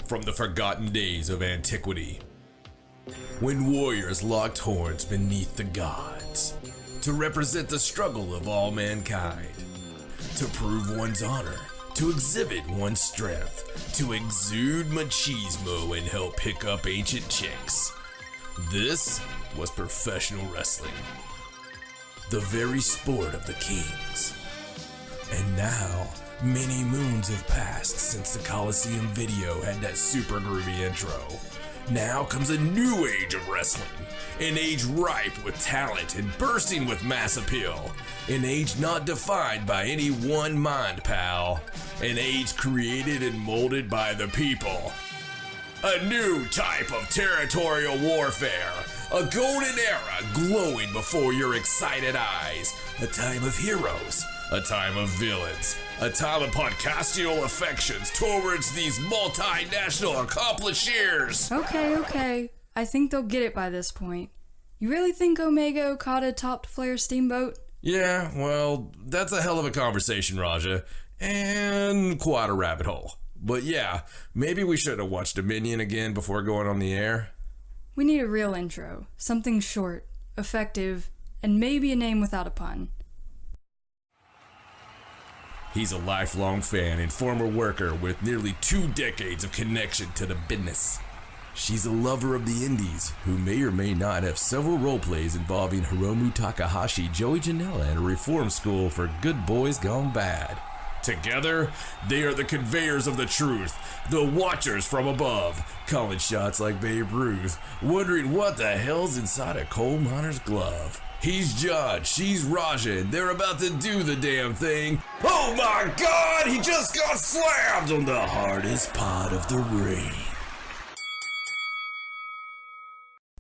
from the forgotten days of antiquity, when warriors locked horns beneath the gods to represent the struggle of all mankind, to prove one's honor, to exhibit one's strength, to exude machismo and help pick up ancient chicks. This was professional wrestling, the very sport of the kings. And now, many moons have passed since the Coliseum video had that super groovy intro. Now comes a new age of wrestling, an age ripe with talent and bursting with mass appeal, an age not defined by any one mind, pal, an age created and molded by the people. A new type of territorial warfare, a golden era glowing before your excited eyes, a time of heroes, a time of villains, a time of podcastional affections towards these multinational accomplishers. Okay. I think they'll get it by this point. You really think Omega Okada topped Flair Steamboat? Yeah, well, that's a hell of a conversation, Raja, and quite a rabbit hole. But yeah, maybe we should have watched Dominion again before going on the air. We need a real intro, something short, effective, and maybe a name without a pun. He's a lifelong fan and former worker with nearly 2 decades of connection to the business. She's a lover of the indies who may or may not have several role plays involving Hiromu Takahashi, Joey Janela, and a reform school for good boys gone bad. Together, they are the conveyors of the truth, the watchers from above, calling shots like Babe Ruth, wondering what the hell's inside a coal miner's glove. He's John, she's Raja, and they're about to do the damn thing. Oh my God, he just got slammed on the hardest part of the ring.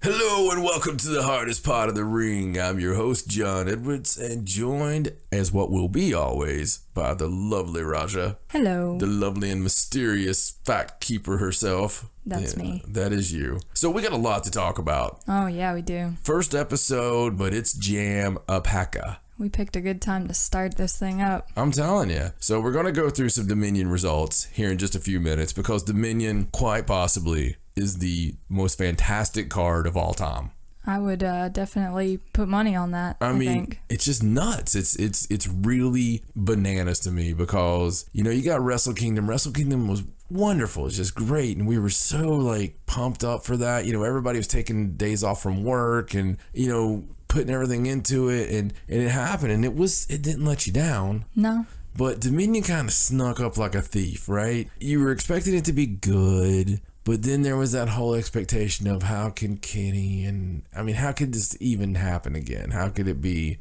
Hello and welcome to the hardest part of the ring. I'm your host, John Edwards, and joined, as what will be always, by the lovely Raja. Hello. The lovely and mysterious fact keeper herself. That's me. That is you. So we got a lot to talk about. Oh yeah, we do. First episode, but it's jam-a-packa. We picked a good time to start this thing up. I'm telling you. So we're going to go through some Dominion results here in just a few minutes because Dominion, quite possibly, is the most fantastic card of all time. I would definitely put money on that. I think it's just nuts. It's really bananas to me because, you know, you got Wrestle Kingdom. Wrestle Kingdom was wonderful. It's just great. And we were so like pumped up for that. You know, everybody was taking days off from work and, you know, putting everything into it, and it happened, and it didn't let you down. No. But Dominion kind of snuck up like a thief, right? You were expecting it to be good, but then there was that whole expectation of how can Kenny how could this even happen again? How could it be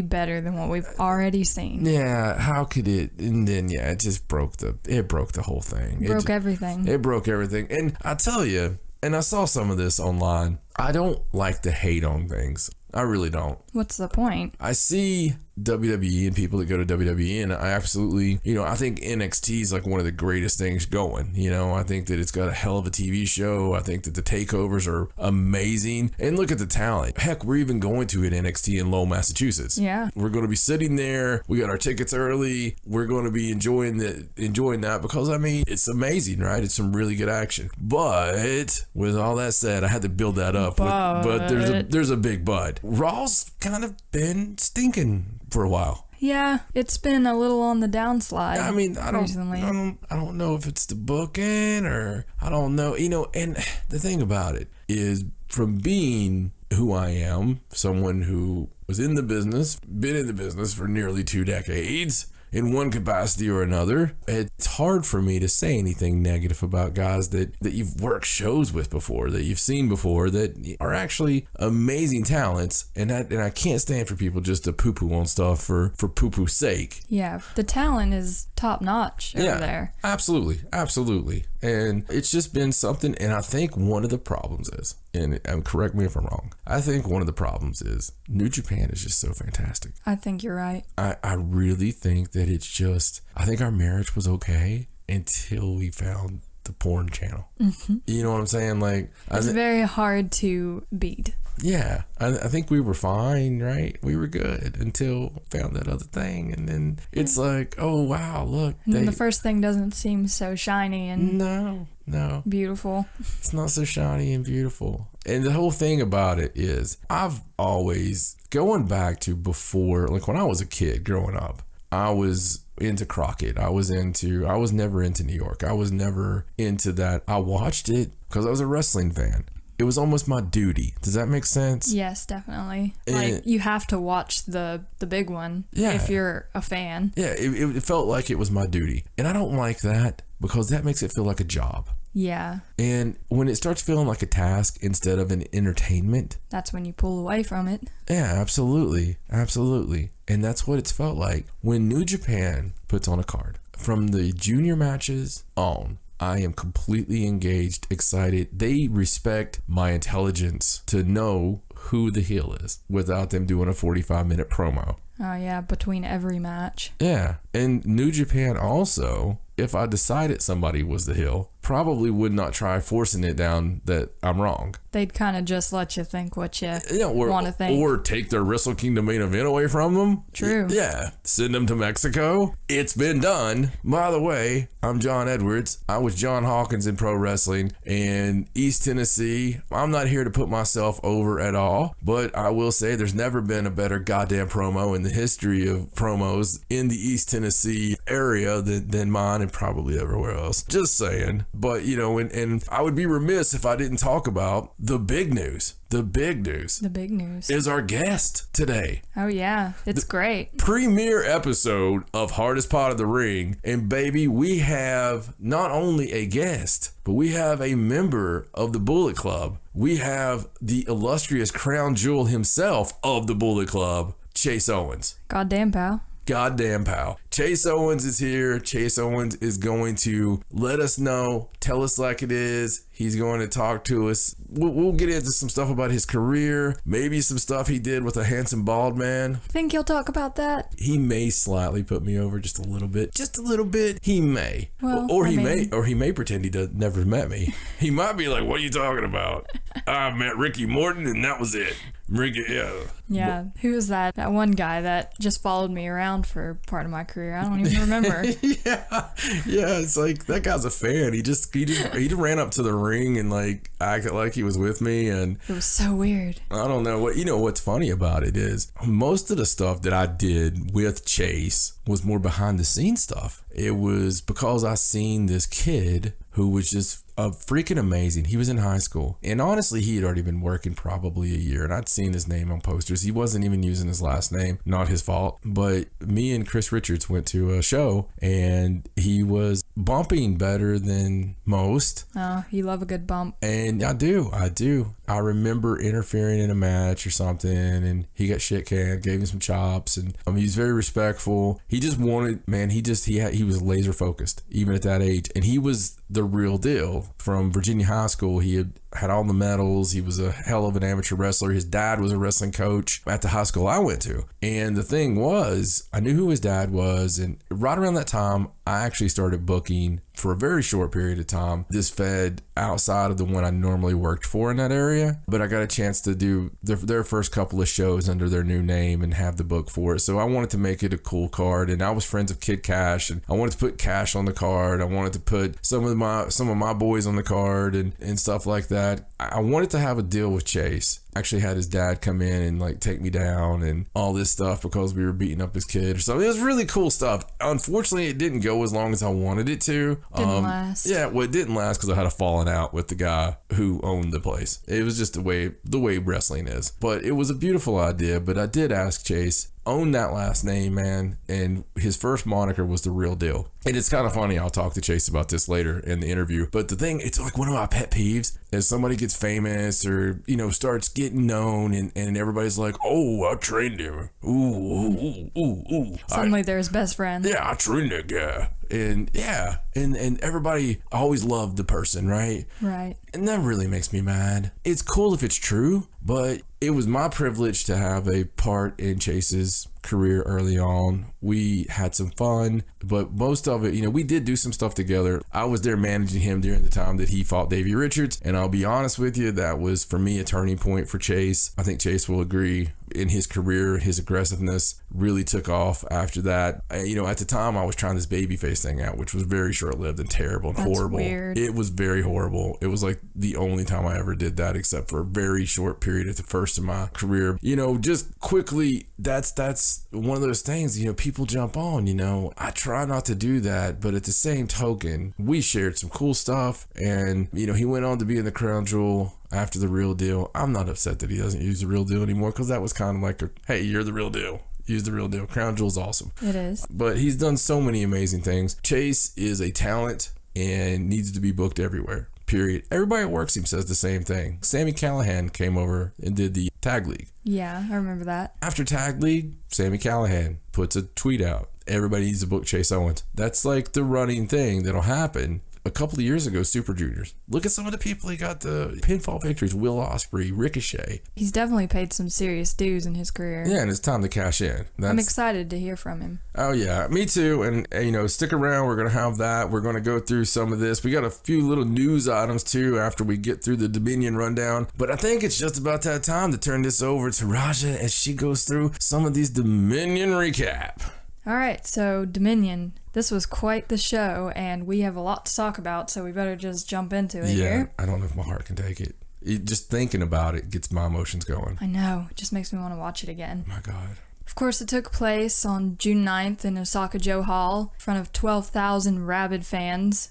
better than what we've already seen? Yeah, how could it? And then it just broke the whole thing. It broke everything. It broke everything. And I tell you, and I saw some of this online, I don't like to hate on things. I really don't. What's the point? I see WWE and people that go to WWE, and I absolutely, I think NXT is like one of the greatest things going. I think that it's got a hell of a TV show. I think that the takeovers are amazing. And look at the talent. Heck, we're even going to an NXT in Lowell, Massachusetts. Yeah. We're going to be sitting there. We got our tickets early. We're going to be enjoying that because, it's amazing, right? It's some really good action. But with all that said, I had to build that up. But there's a big but. Raw's kind of been stinking for a while. Yeah, it's been a little on the downslide. Recently. I don't know if it's the booking or I don't know. And the thing about it is, from being who I am, someone who was in the business, been in the business for nearly 2 decades, in one capacity or another, it's hard for me to say anything negative about guys that you've worked shows with before, that you've seen before, that are actually amazing talents. And I can't stand for people just to poo-poo on stuff for poo-poo's sake. Yeah, the talent is top notch over there. Absolutely. And it's just been something, and I think one of the problems is, and correct me if I'm wrong, I think one of the problems is New Japan is just so fantastic. I think you're right. I really think that it's just, I think our marriage was okay until we found the porn channel. Mm-hmm. You know what I'm saying? Like, it's very hard to beat. Yeah, I think we were fine, right? We were good until found that other thing, and then it's like, oh wow, look. And then the first thing doesn't seem so shiny and no, beautiful. it's not so shiny and beautiful. And the whole thing about it is, I've always, going back to before, like when I was a kid growing up, I was into Crockett. I was never into New York. I was never into that. I watched it because I was a wrestling fan. It was almost my duty. Does that make sense? Yes, definitely. Like, you have to watch the big one if you're a fan. Yeah, it felt like it was my duty. And I don't like that because that makes it feel like a job. Yeah. And when it starts feeling like a task instead of an entertainment, that's when you pull away from it. Yeah, absolutely. Absolutely. And that's what it's felt like. When New Japan puts on a card, from the junior matches on, I am completely engaged, excited. They respect my intelligence to know who the heel is without them doing a 45-minute promo. Oh, yeah, between every match. Yeah. And New Japan also, if I decided somebody was the heel, probably would not try forcing it down that I'm wrong. They'd kind of just let you think what you want to think. Or take their Wrestle Kingdom main event away from them. True. Yeah. Send them to Mexico. It's been done. By the way, I'm John Edwards. I was John Hawkins in pro wrestling in East Tennessee. I'm not here to put myself over at all, but I will say there's never been a better goddamn promo in the history of promos in the East Tennessee area than mine, and probably everywhere else. Just saying. But, you know, and I would be remiss if I didn't talk about the big news. The big news. The big news. Is our guest today. Oh, yeah. It's great. Premiere episode of Hardest Part of the Ring. And baby, we have not only a guest, but we have a member of the Bullet Club. We have the illustrious crown jewel himself of the Bullet Club, Chase Owens. Goddamn, pal. Goddamn, pal. Chase Owens is here. Chase Owens is going to let us know, tell us like it is. He's going to talk to us. We'll get into some stuff about his career, maybe some stuff he did with a handsome bald man. Think he'll talk about that? He may slightly put me over just a little bit. Just a little bit. He may. Well, or he may pretend he never met me. He might be like, what are you talking about? I met Ricky Morton and that was it. Ricky, yeah. Yeah. Who was that? That one guy that just followed me around for part of my career. I don't even remember. Yeah. It's like, that guy's a fan. He just ran up to the ring and like acted like he was with me, and it was so weird. I don't know what's funny about it is most of the stuff that I did with Chase was more behind the scenes stuff. It was because I seen this kid who was just freaking amazing. He was in high school, and honestly, he had already been working probably a year, and I'd seen his name on posters. He wasn't even using his last name, not his fault. But me and Chris Richards went to a show, and he was bumping better than most. Oh, you love a good bump. And I do. I remember interfering in a match or something, and he got shit canned, gave him some chops, and he was very respectful. He just wanted, man, he was laser focused even at that age, and he was the real deal. From Virginia high school, he had all the medals. He was a hell of an amateur wrestler. His dad was a wrestling coach at the high school I went to. And the thing was, I knew who his dad was, and right around that time, I actually started booking for a very short period of time this fed outside of the one I normally worked for in that area, but I got a chance to do their first couple of shows under their new name and have the book for it. So I wanted to make it a cool card, and I was friends of Kid Cash, and I wanted to put Cash on the card. I wanted to put some of my boys on the card and stuff like that. I wanted to have a deal with Chase. Actually had his dad come in and like take me down and all this stuff because we were beating up his kid or something. It was really cool stuff. Unfortunately, it didn't go as long as I wanted it to. Didn't last. Yeah, well, it didn't last because I had a falling out with the guy who owned the place. It was just the way wrestling is. But it was a beautiful idea. But I did ask Chase, own that last name, man, and his first moniker was The Real Deal. And it's kind of funny, I'll talk to Chase about this later in the interview, but the thing, it's like one of my pet peeves is somebody gets famous or, starts getting known and everybody's like, oh, I trained him. Ooh. Suddenly they're his best friend. Yeah, I trained that guy. And yeah, and everybody always loved the person, right? Right. And that really makes me mad. It's cool if it's true, but It was my privilege to have a part in Chase's career early on. We had some fun, but most of it, we did do some stuff together. I was there managing him during the time that he fought Davey Richards, and I'll be honest with you, that was for me a turning point for Chase. I think Chase will agree. In his career, his aggressiveness really took off after that. At the time, I was trying this babyface thing out, which was very short-lived and terrible and horrible. Weird. It was very horrible. It was like the only time I ever did that, except for a very short period at the first of my career. Just quickly, that's one of those things, people jump on, I try not to do that, but at the same token, we shared some cool stuff, and, he went on to be in the Crown Jewel after the Real Deal. I'm not upset that he doesn't use the Real Deal anymore, because that was kind of like hey, you're the real deal. Use the Real Deal. Crown Jewel's awesome. It is. But he's done so many amazing things. Chase is a talent and needs to be booked everywhere. Period. Everybody at work says the same thing. Sammy Callahan came over and did the Tag League. Yeah, I remember that. After Tag League, Sammy Callahan puts a tweet out. Everybody needs to book Chase Owens. That's like the running thing that'll happen. A couple of years ago, Super Juniors. Look at some of the people he got the pinfall victories. Will Ospreay, Ricochet. He's definitely paid some serious dues in his career. Yeah, and it's time to cash in. I'm excited to hear from him. Oh, yeah. Me too. And, stick around. We're going to have that. We're going to go through some of this. We got a few little news items, too, after we get through the Dominion rundown. But I think it's just about that time to turn this over to Raja as she goes through some of these Dominion recap. All right, so Dominion. This was quite the show, and we have a lot to talk about, so we better just jump into it here. I don't know if my heart can take it. Just thinking about it gets my emotions going. I know. It just makes me want to watch it again. My God. Of course, it took place on June 9th in Osaka Joe Hall in front of 12,000 rabid fans.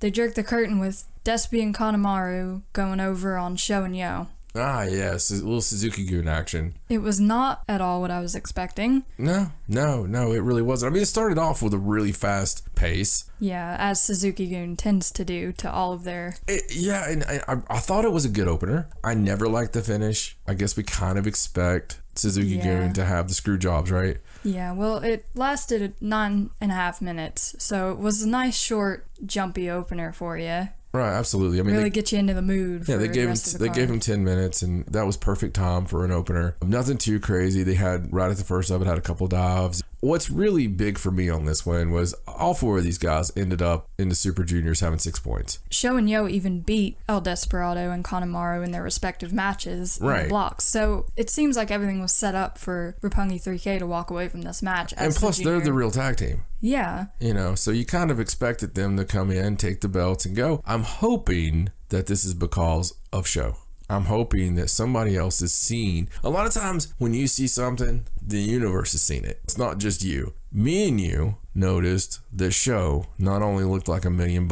They jerked the curtain with Despy and Kanemaru going over on Sho and Yo. Ah, yes, a little Suzuki-gun action. It was not at all what I was expecting. No, it really wasn't. I mean, it started off with a really fast pace. Yeah, as Suzuki-gun tends to do to all of their... And I thought it was a good opener. I never liked the finish. I guess we kind of expect Suzuki-gun to have the screw jobs, right? Yeah, well, it lasted 9.5 minutes, so it was a nice, short, jumpy opener for you. Right, absolutely. I mean, really get you into the mood. Yeah, they gave him 10 minutes, and that was perfect time for an opener. Nothing too crazy. They had right at the first of it had a couple dives. What's really big for me on this one was all four of these guys ended up in the Super Juniors having 6 points. Sho and Yo even beat El Desperado and Kanemaru in their respective matches in the blocks. So it seems like everything was set up for Roppongi 3K to walk away from this match. And plus, they're the real tag team. Yeah. So you kind of expected them to come in, take the belts, and go. I'm hoping that this is because of Sho. I'm hoping that somebody else has seen. A lot of times when you see something, the universe has seen it. It's not just you. Me and you noticed that Sho not only looked like $1 million,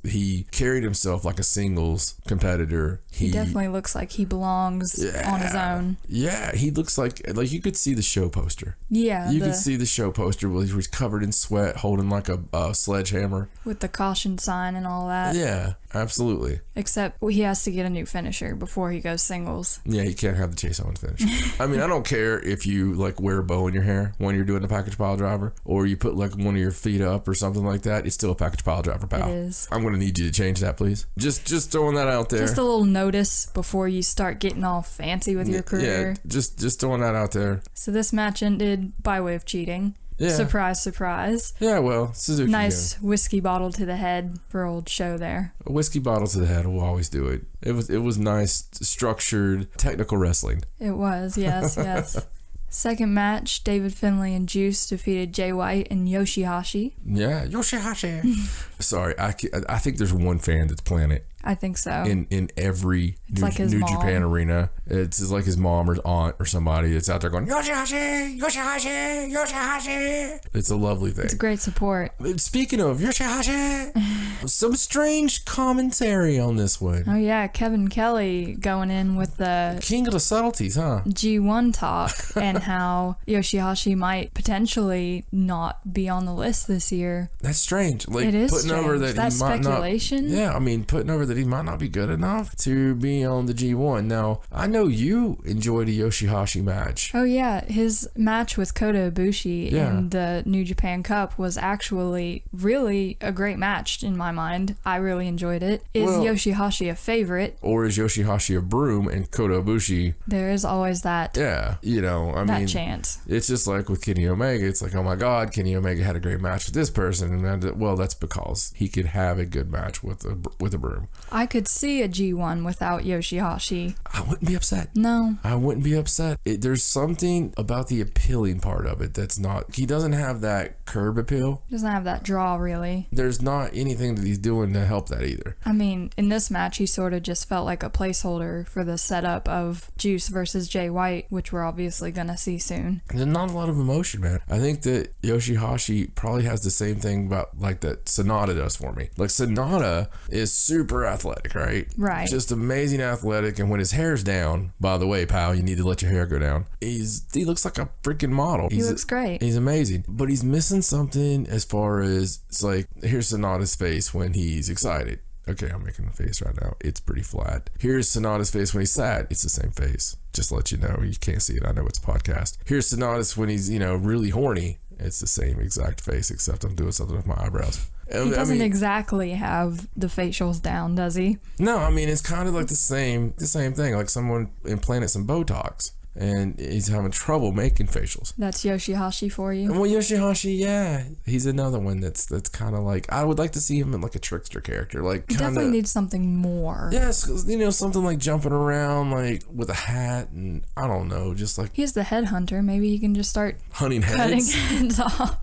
he carried himself like a singles competitor. He definitely looks like he belongs on his own. Yeah, he looks like you could see the Sho poster. Yeah. You could see the Sho poster where he was covered in sweat, holding like a sledgehammer. With the caution sign and all that. Yeah, absolutely. Except he has to get a new finisher before he goes singles. Yeah, he can't have the Chase Owens finish. I mean, I don't care if you like wear a bow in your hair when you're doing the package pile driver, or you put like one of your feet up or something like that. It's still a package pile driver, pal. It is. I'm going to need you to change that, please. Just throwing that out there. Just a little notice before you start getting all fancy with your career. Yeah, just throwing that out there. So this match ended by way of cheating. Yeah. Surprise, surprise. Yeah, well, Suzuki. Nice whiskey bottle to the head for old Sho there. A whiskey bottle to the head will always do it. It was nice, structured, technical wrestling. It was, yes, yes. Second match, David Finlay and Juice defeated Jay White and Yoshihashi. Yeah, Yoshihashi. Sorry, I think there's one fan that's playing it. I think so. In every New Japan arena. It's like his mom or aunt or somebody that's out there going, Yoshihashi, Yoshihashi, Yoshihashi. It's a lovely thing. It's great support. Speaking of Yoshihashi, some strange commentary on this one. Oh yeah, Kevin Kelly going in with the king of the subtleties, huh? G1 talk and how Yoshihashi might potentially not be on the list this year. That's strange. Like, it is putting strange. over that he might speculation. Not, yeah, I mean, putting over that that he might not be good enough to be on the G1. Now, I know you enjoyed a Yoshihashi match. Oh yeah, his match with Kota Ibushi in the New Japan Cup was actually really a great match in my mind. I really enjoyed it. Is Yoshihashi a favorite? Or is Yoshihashi a broom and Kota Ibushi? There is always that. Yeah, you know, I mean, chance. It's just like with Kenny Omega. It's like, oh my God, Kenny Omega had a great match with this person, and well, that's because he could have a good match with a broom. I could see a G1 without Yoshihashi. I wouldn't be upset. No, I wouldn't be upset. There's something about the appealing part of it that's not. He doesn't have that curb appeal. He doesn't have that draw really. There's not anything that he's doing to help that either. I mean, in this match, he sort of just felt like a placeholder for the setup of Juice versus Jay White, which we're obviously gonna see soon. There's not a lot of emotion, man. I think that Yoshihashi probably has the same thing about like that Sonata does for me. Like Sonata is super athletic, right? Right. Just amazing athletic, and when his hair's down, by the way, pal, you need to let your hair go down. He looks like a freaking model. He looks great. He's amazing, but he's missing something as far as it's like here's Sonata's face when he's excited. Okay, I'm making the face right now. It's pretty flat. Here's Sonata's face when he's sad. It's the same face. Just to let you know. You can't see it. I know it's a podcast. Here's Sonata's when he's, really horny. It's the same exact face, except I'm doing something with my eyebrows. He doesn't exactly have the facials down, does he? No, I mean, it's kind of like the same thing. Like someone implanted some Botox. And he's having trouble making facials. That's Yoshihashi for you. Well, Yoshihashi, yeah, he's another one that's kind of like I would like to see him in like a trickster character, like he definitely needs something more. Yes, something like jumping around like with a hat, and I don't know, just like he's the headhunter. Maybe he can just start cutting heads off.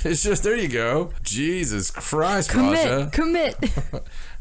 It's just there you go. Jesus Christ, Rasha. Commit.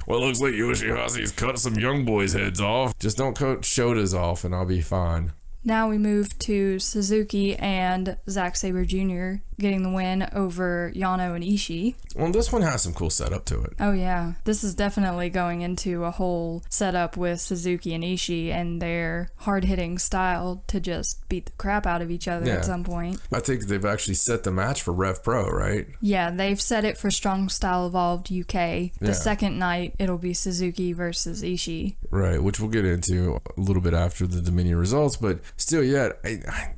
Well, it looks like Yoshihashi's cut some young boys' heads off. Just don't cut Shota's off, and I'll be fine. Now we move to Suzuki and Zack Sabre Jr. getting the win over Yano and Ishii. Well, this one has some cool setup to it. Oh yeah, this is definitely going into a whole setup with Suzuki and Ishii and their hard-hitting style to just beat the crap out of each other at some point. I think they've actually set the match for Rev Pro, right? Yeah, they've set it for Strong Style Evolved UK. The second night, it'll be Suzuki versus Ishii. Right, which we'll get into a little bit after the Dominion results, but still, yeah.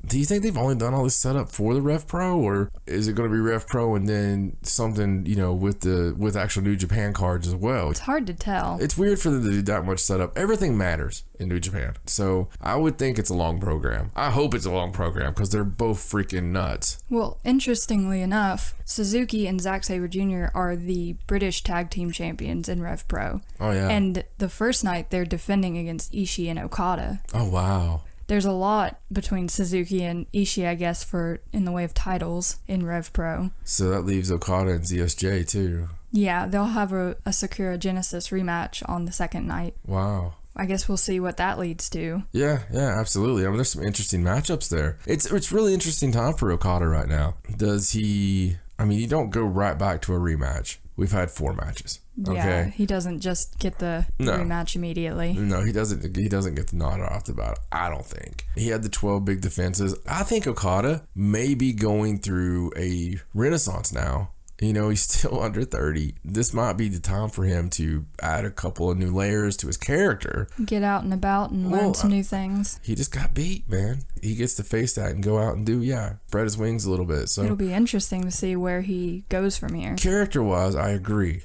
Do you think they've only done all this setup for the Rev Pro, or is it going to be Rev Pro and then something, with actual New Japan cards as well? It's hard to tell. It's weird for them to do that much setup. Everything matters in New Japan, so I would think it's a long program. I hope it's a long program because they're both freaking nuts. Well, interestingly enough, Suzuki and Zack Sabre Jr. are the British Tag Team Champions in Rev Pro. Oh yeah. And the first night they're defending against Ishii and Okada. Oh wow. There's a lot between Suzuki and Ishii, I guess, in the way of titles in Rev Pro. So that leaves Okada and ZSJ too. Yeah, they'll have a Sakura Genesis rematch on the second night. Wow. I guess we'll see what that leads to. Yeah, absolutely. I mean, there's some interesting matchups there. It's really interesting time for Okada right now. You don't go right back to a rematch. We've had 4 matches. Okay. Yeah, he doesn't just get the rematch immediately. No, he doesn't get the nod off the bat. I don't think. He had the 12 big defenses. I think Okada may be going through a renaissance now. He's still under 30. This might be the time for him to add a couple of new layers to his character. Get out and about and learn some new things. He just got beat, man. He gets to face that and go out and spread his wings a little bit. So it'll be interesting to see where he goes from here. Character-wise, I agree.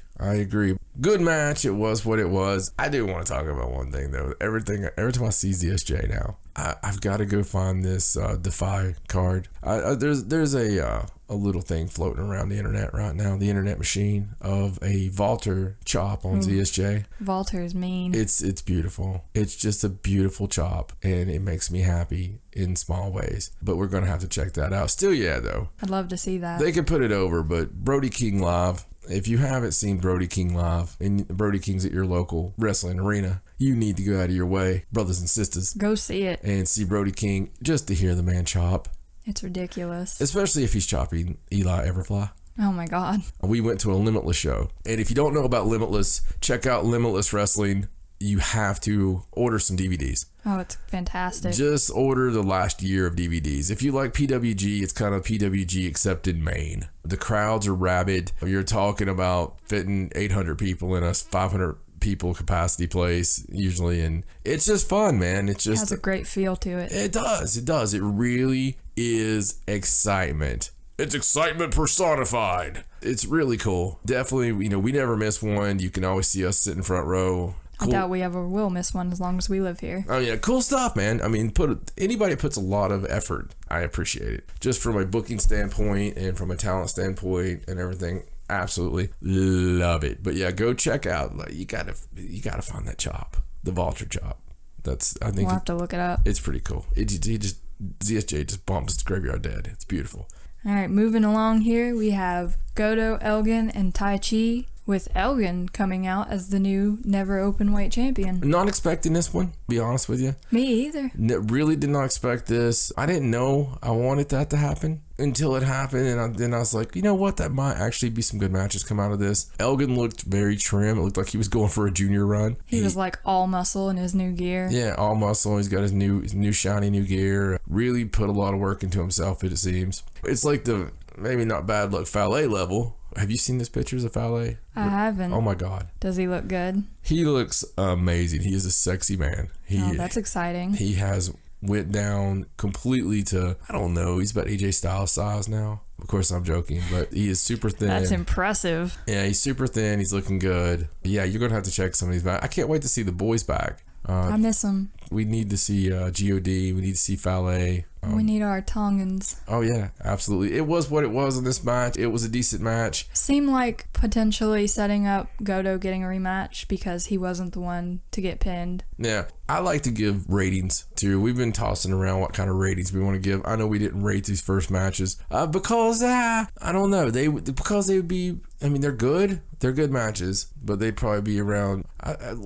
Good match. It was what it was. I do want to talk about one thing, though. Every time I see ZSJ now, I've got to go find this Defy card. There's a little thing floating around the internet right now, the internet machine, of a Walter chop on ZSJ. Walter is mean. It's beautiful. It's just a beautiful chop, and it makes me happy in small ways. But we're going to have to check that out. Still, though. I'd love to see that. They could put it over, but Brody King Live. If you haven't seen Brody King live, and Brody King's at your local wrestling arena, you need to go out of your way, brothers and sisters. Go see it. And see Brody King just to hear the man chop. It's ridiculous. Especially if he's chopping Eli Everfly. Oh my God. We went to a Limitless show. And if you don't know about Limitless, check out Limitless Wrestling. You have to order some DVDs. Oh, it's fantastic. Just order the last year of DVDs. If you like PWG, it's kind of PWG except in Maine. The crowds are rabid. You're talking about fitting 800 people in a 500 people capacity place usually, and it's just fun, man. It's just has a great feel to it. It does. It really is excitement. It's excitement personified. It's really cool. Definitely, we never miss one. You can always see us sitting front row. Cool. I doubt we ever will miss one as long as we live here. Oh yeah, cool stuff, man. I mean, anybody puts a lot of effort. I appreciate it. Just from a booking standpoint and from a talent standpoint and everything. Absolutely love it. But yeah, go check out. Like, you gotta find that chop, the Vulture chop. I think we'll have to look it up. It's pretty cool. ZSJ just bumps Graveyard Dead. It's beautiful. All right, moving along here, we have Goto, Elgin, and Tai Chi, with Elgin coming out as the new never open weight champion. Not expecting this one, be honest with you. Me either. Really did not expect this. I didn't know I wanted that to happen until it happened, and then I was like, you know what? That might actually be some good matches come out of this. Elgin looked very trim. It looked like he was going for a junior run. He was like all muscle in his new gear. Yeah, all muscle. He's got his new shiny new gear. Really put a lot of work into himself, it seems. It's like the maybe not bad luck Fale level. Have you seen these pictures of Fale? I haven't. Oh my God. Does he look good? He looks amazing. He is a sexy man. That's exciting. He has went down completely to, I don't know, he's about AJ Styles size now. Of course, I'm joking, but he is super thin. That's impressive. Yeah, he's super thin. He's looking good. Yeah, you're going to have to check some of these back. I can't wait to see the boys back. I miss them. We need to see GOD. We need to see Fale. We need our Tongans. Oh, yeah, absolutely. It was what it was in this match. It was a decent match. Seemed like potentially setting up Goto getting a rematch because he wasn't the one to get pinned. Yeah, I like to give ratings too. We've been tossing around what kind of ratings we want to give. I know we didn't rate these first matches because I don't know. Because they would be. I mean, they're good. They're good matches, but they'd probably be around.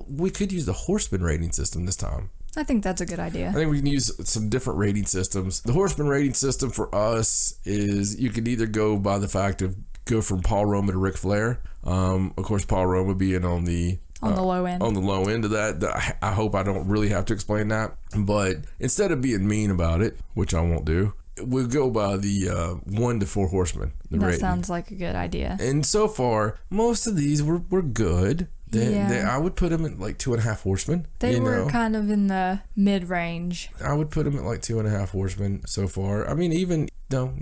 We could use the Horseman rating system this time. I think that's a good idea. I think we can use some different rating systems. The Horseman rating system for us is you can either go by the fact of go from Paul Roma to Ric Flair. Of course, Paul Roma being on the low end. On the low end of that. I hope I don't really have to explain that. But instead of being mean about it, which I won't do, we'll go by the 1 to 4 horsemen. That sounds like a good idea. And so far, most of these were good. I would put them at like 2.5 horsemen. They were kind of in the mid-range. I would put them at like 2.5 horsemen so far. I mean, even no.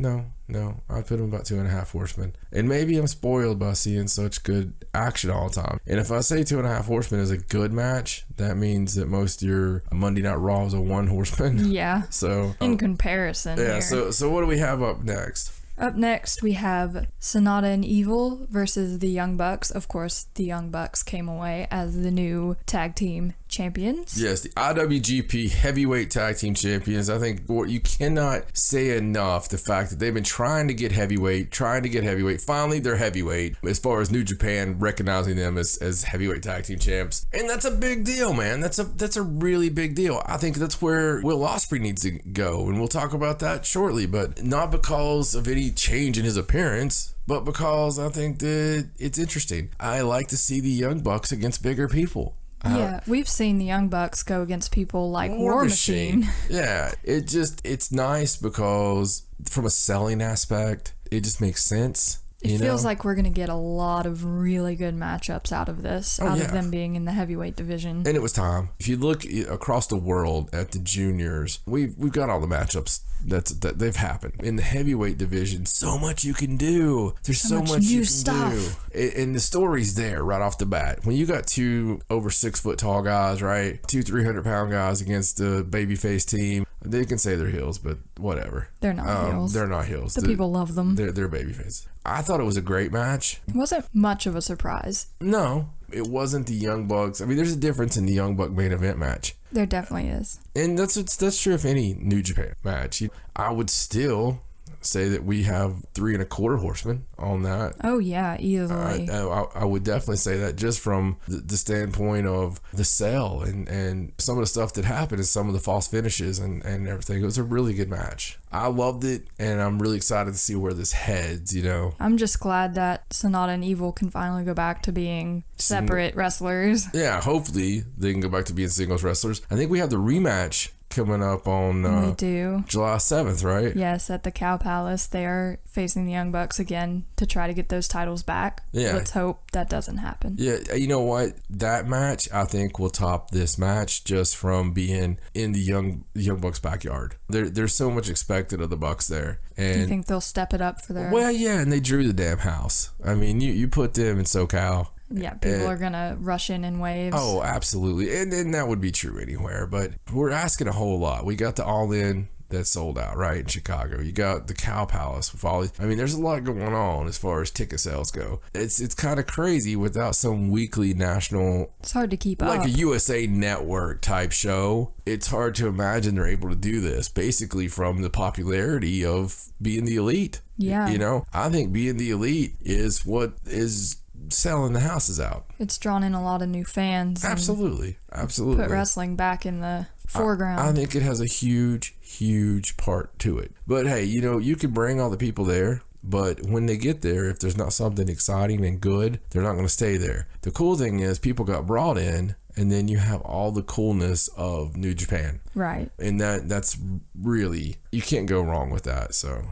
I'd put them about 2.5 horsemen. And maybe I'm spoiled by seeing such good action all the time. And if I say 2.5 horsemen is a good match, that means that most of your Monday Night Raw is a 1 horseman. Yeah. So in comparison. Yeah. Here. So what do we have up next? Up next, we have Sonata and Evil versus the Young Bucks. Of course, the Young Bucks came away as the new tag team champions. Yes, the IWGP Heavyweight Tag Team Champions. I think you cannot say enough the fact that they've been trying to get heavyweight. Finally, they're heavyweight as far as New Japan recognizing them as heavyweight tag team champs. And that's a big deal, man. That's a really big deal. I think that's where Will Ospreay needs to go, and we'll talk about that shortly, but not because of any change in his appearance, but because I think that it's interesting. I like to see the Young Bucks against bigger people. Yeah, we've seen the Young Bucks go against people like War Machine. Yeah, it's nice because from a selling aspect, it just makes sense. It feels like we're going to get a lot of really good matchups out of this, of them being in the heavyweight division. And it was time. If you look across the world at the juniors, we've got all the matchups that they've happened. In the heavyweight division, so much you can do. There's so much new you can stuff. do. And the story's there right off the bat. When you got 2 over 6 foot tall guys, right? 2 300-pound guys against a babyface team, they can say they're heels, but whatever. They're not heels. They're not heels. The people love them. They're babyface. I thought it was a great match. It wasn't much of a surprise. No, it wasn't the Young Bucks. I mean, there's a difference in the Young Buck main event match. There definitely is. And that's true of any New Japan match. I would still say that we have 3 1/4 horsemen on that. Oh yeah, easily. I would definitely say that just from the standpoint of the sell and some of the stuff that happened and some of the false finishes and everything. It was a really good match. I loved it, and I'm really excited to see where this heads, I'm just glad that Sonata and Evil can finally go back to being separate wrestlers. Yeah, hopefully they can go back to being singles wrestlers. I think we have the rematch coming up on we do. July 7th, right? Yes, at the Cow Palace. They are facing the Young Bucks again to try to get those titles back. Yeah. Let's hope that doesn't happen. Yeah, you know what? That match, I think, will top this match just from being in the Young Bucks' backyard. There's so much expected of the Bucks there. And Do you think they'll step it up for their... Well, yeah, and they drew the damn house. I mean, you put them in SoCal. Yeah, people are going to rush in waves. Oh, absolutely. And that would be true anywhere. But we're asking a whole lot. We got the All-In that sold out, right, in Chicago. You got the Cow Palace with all these. I mean, there's a lot going on as far as ticket sales go. It's kind of crazy without some weekly national... It's hard to keep up. Like a USA Network type show. It's hard to imagine they're able to do this basically from the popularity of being the elite. Yeah. You know, I think being the elite is what is selling the houses out. It's drawn in a lot of new fans. Absolutely. Put wrestling back in the foreground. I think it has a huge part to it. But hey, you know, you can bring all the people there, but when they get there, if there's not something exciting and good, they're not going to stay there. The cool thing is people got brought in, and then you have all the coolness of New Japan. Right. And that's really, you can't go wrong with that. So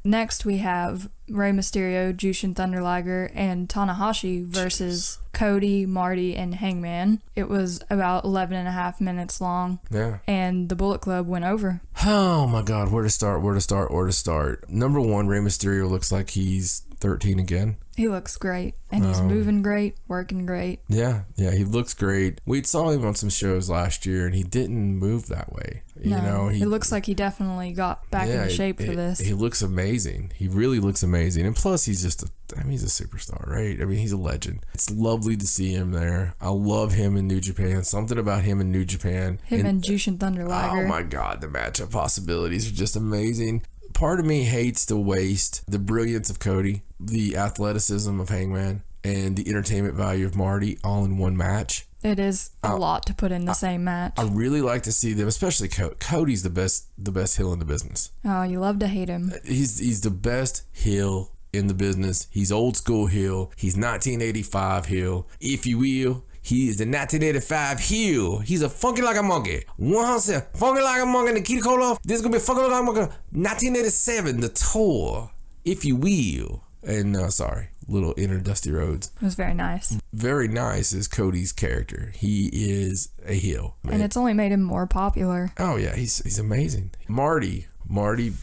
next we have Rey Mysterio, Jushin Thunder Liger, and Tanahashi versus Cody, Marty, and Hangman. It was about 11 and a half minutes long. Yeah. And the Bullet Club went over. Oh my God, where to start? Number one, Rey Mysterio looks like he's 13 again. He looks great, and he's moving great, working great. Yeah, he looks great. We saw him on some shows last year, and he didn't move that way. You know, it looks like he definitely got back into shape for this. He looks amazing. He really looks amazing. And plus, he's just he's a superstar, right? I mean, he's a legend. It's lovely to see him there. I love him in New Japan. Something about him in New Japan. Him and Jushin Thunder Liger. Oh my God, the matchup possibilities are just amazing. Part of me hates to waste the brilliance of Cody, the athleticism of Hangman, and the entertainment value of Marty all in one match. It is a lot to put in the same match. I really like to see them, especially Cody's the best heel in the business. Oh, you love to hate him. He's the best heel in the business. He's old school heel. He's 1985 heel, if you will. He is the 1985 heel. He's a funky like a monkey. 100 funky like a monkey. Nikita Koloff. This is gonna be funky like a monkey. 1987, the tour, if you will. And sorry, little inner Dusty Rhodes. It was very nice. Very nice is Cody's character. He is a heel, and it's only made him more popular. Oh yeah, he's amazing. Marty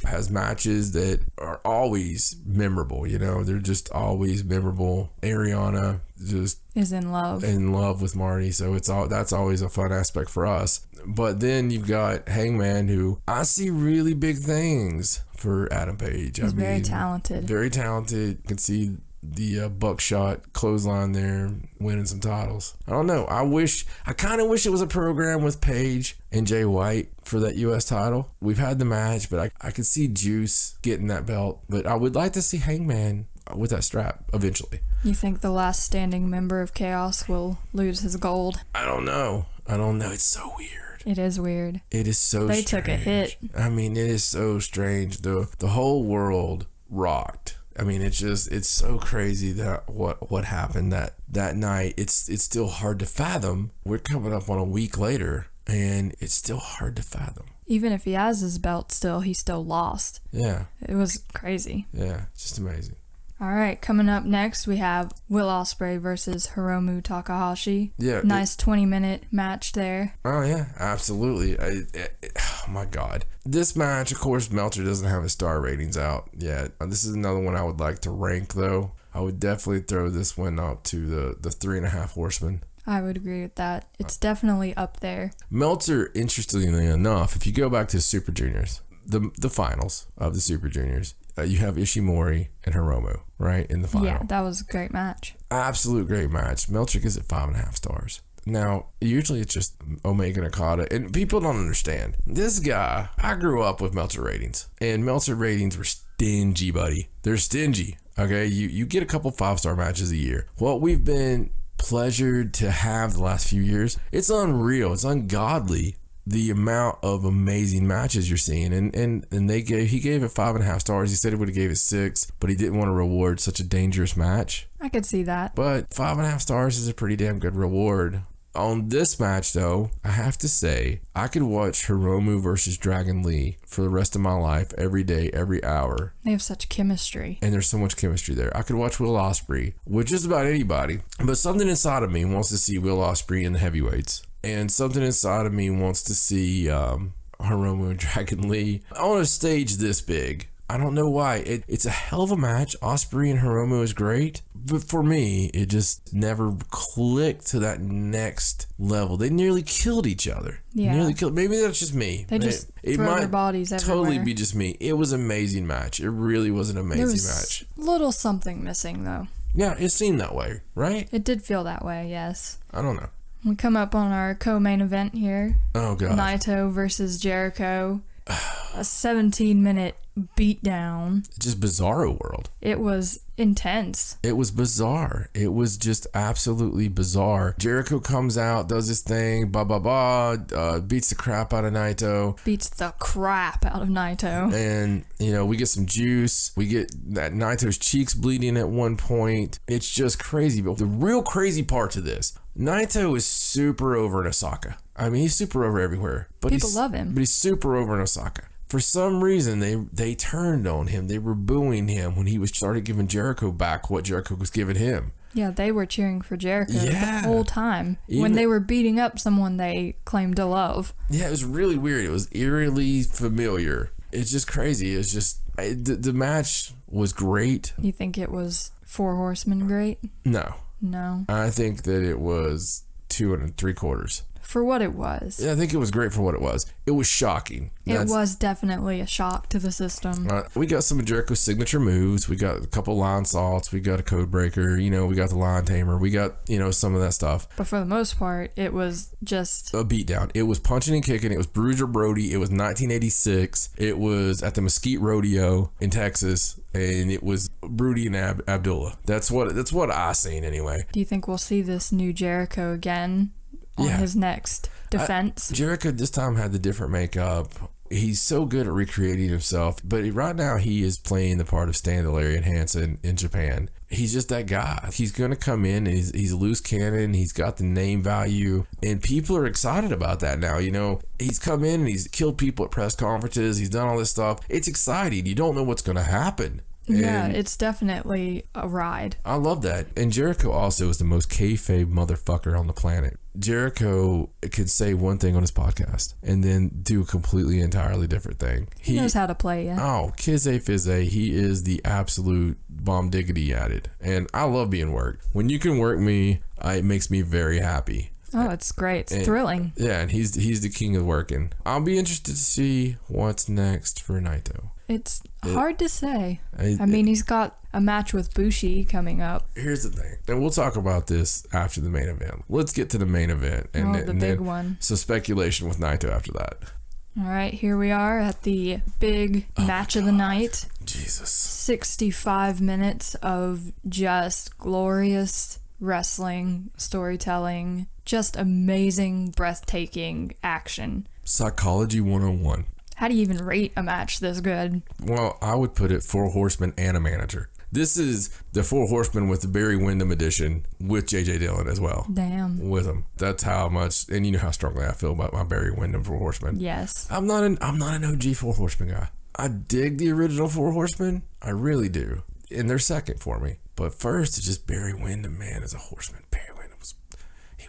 has matches that are always memorable. You know, they're just always memorable. Ariana just is in love with Marty, so that's always a fun aspect for us. But then you've got Hangman, who I see really big things for Adam Page. He's very talented. Very talented. You can see the buckshot clothesline there, winning some titles. I don't know. I kind of wish it was a program with Page and Jay White for that U.S. title. We've had the match, but I could see Juice getting that belt. But I would like to see Hangman with that strap eventually. You think the last standing member of Chaos will lose his gold? I don't know. It's so weird. It is weird. It is so strange. They took a hit. I mean, it is so strange. The whole world rocked. I mean, it's so crazy that what happened that night. It's still hard to fathom. We're coming up on a week later, and it's still hard to fathom. Even if he has his belt still, he still lost. Yeah. It was crazy. Yeah, it's just amazing. All right, coming up next, we have Will Ospreay versus Hiromu Takahashi. Yeah. Nice 20-minute match there. Oh, yeah, absolutely. Oh, my God. This match, of course, Meltzer doesn't have his star ratings out yet. This is another one I would like to rank, though. I would definitely throw this one up to the 3.5 Horsemen. I would agree with that. It's definitely up there. Meltzer, interestingly enough, if you go back to Super Juniors, the finals of the Super Juniors, you have Ishimori and Hiromu, right, in the final. Yeah, that was a great match. Absolute great match. Meltzer gives it 5.5 stars. Now, usually it's just Omega and Okada, and people don't understand. This guy, I grew up with Meltzer ratings, and Meltzer ratings were stingy, buddy. They're stingy, okay? You get a couple 5-star matches a year. What we've been pleasured to have the last few years, it's unreal. It's ungodly, the amount of amazing matches you're seeing, and he gave it 5.5 stars. He said he would have gave it 6, but he didn't want to reward such a dangerous match. I could see that. But 5.5 stars is a pretty damn good reward On this match, though, I have to say, I could watch Hiromu versus Dragon Lee for the rest of my life, every day, every hour. They have such chemistry. And there's so much chemistry there. I could watch Will Ospreay with just about anybody. But something inside of me wants to see Will Ospreay in the heavyweights. And something inside of me wants to see Hiromu and Dragon Lee on a stage this big. I don't know why. It's a hell of a match. Ospreay and Hiromu is great. But for me, it just never clicked to that next level. They nearly killed each other. Yeah. Nearly killed. Maybe that's just me. They just it throw might their bodies everywhere. totally be just me. It was an amazing match. It really was an amazing There was match. little something missing, though. Yeah, it seemed that way, right? It did feel that way, yes. I don't know. We come up on our co-main event here. Oh, God. Naito versus Jericho. A 17-minute beatdown. Just bizarro world. It was intense. It was bizarre. It was just absolutely bizarre. Jericho comes out, does his thing, beats the crap out of Naito. Beats the crap out of Naito. And, we get some juice. We get that Naito's cheeks bleeding at one point. It's just crazy. But the real crazy part to this, Naito is super over in Osaka. I mean, he's super over everywhere. But People love him. But he's super over in Osaka. For some reason, they turned on him. They were booing him when he started giving Jericho back what Jericho was giving him. Yeah, they were cheering for Jericho the whole time. Even when they were beating up someone they claimed to love. Yeah, it was really weird. It was eerily familiar. It's just crazy. It's just... The match was great. You think it was Four Horsemen great? No. No. I think that it was 2 3/4. For what it was. Yeah, I think it was great for what it was. It was shocking. It was definitely a shock to the system. We got some of Jericho's signature moves. We got a couple line salts. We got a code breaker. We got the line tamer. We got, some of that stuff. But for the most part, it was just a beatdown. It was punching and kicking. It was Bruiser Brody. It was 1986. It was at the Mesquite Rodeo in Texas. And it was Brody and Abdullah. That's what I seen anyway. Do you think we'll see this new Jericho again on his next defense? Jericho this time had the different makeup. He's so good at recreating himself, but right now he is playing the part of Stan Delarian Hansen in Japan. He's just that guy. He's going to come in and he's a loose cannon. He's got the name value, and people are excited about that now. He's come in and he's killed people at press conferences. He's done all this stuff. It's exciting. You don't know what's going to happen. Yeah, it's definitely a ride. I love that. And Jericho also is the most kayfabe motherfucker on the planet. Jericho can say one thing on his podcast and then do a completely entirely different thing. He knows how to play, yeah. Oh, kizze fizze. He is the absolute bomb diggity at it. And I love being worked. When you can work me, it makes me very happy. Oh, it's great. It's thrilling. Yeah, and he's the king of working. I'll be interested to see what's next for Naito. It's hard to say. I mean, he's got a match with Bushi coming up. Here's the thing, and we'll talk about this after the main event. Let's get to the main event. And the big one. So speculation with Naito after that. All right, here we are at the big match of the night. Jesus. 65 minutes of just glorious wrestling, storytelling, just amazing, breathtaking action. Psychology 101. How do you even rate a match this good? Well, I would put it 4 horsemen and a manager. This is the 4 horsemen with the Barry Windham edition with J.J. Dillon as well. Damn. With him. That's how much, and you know how strongly I feel about my Barry Windham 4 horsemen. Yes. I'm not an OG 4 horseman guy. I dig the original 4 horsemen. I really do. And they're second for me. But first, it's just Barry Windham, man, as a horseman. Barry Windham was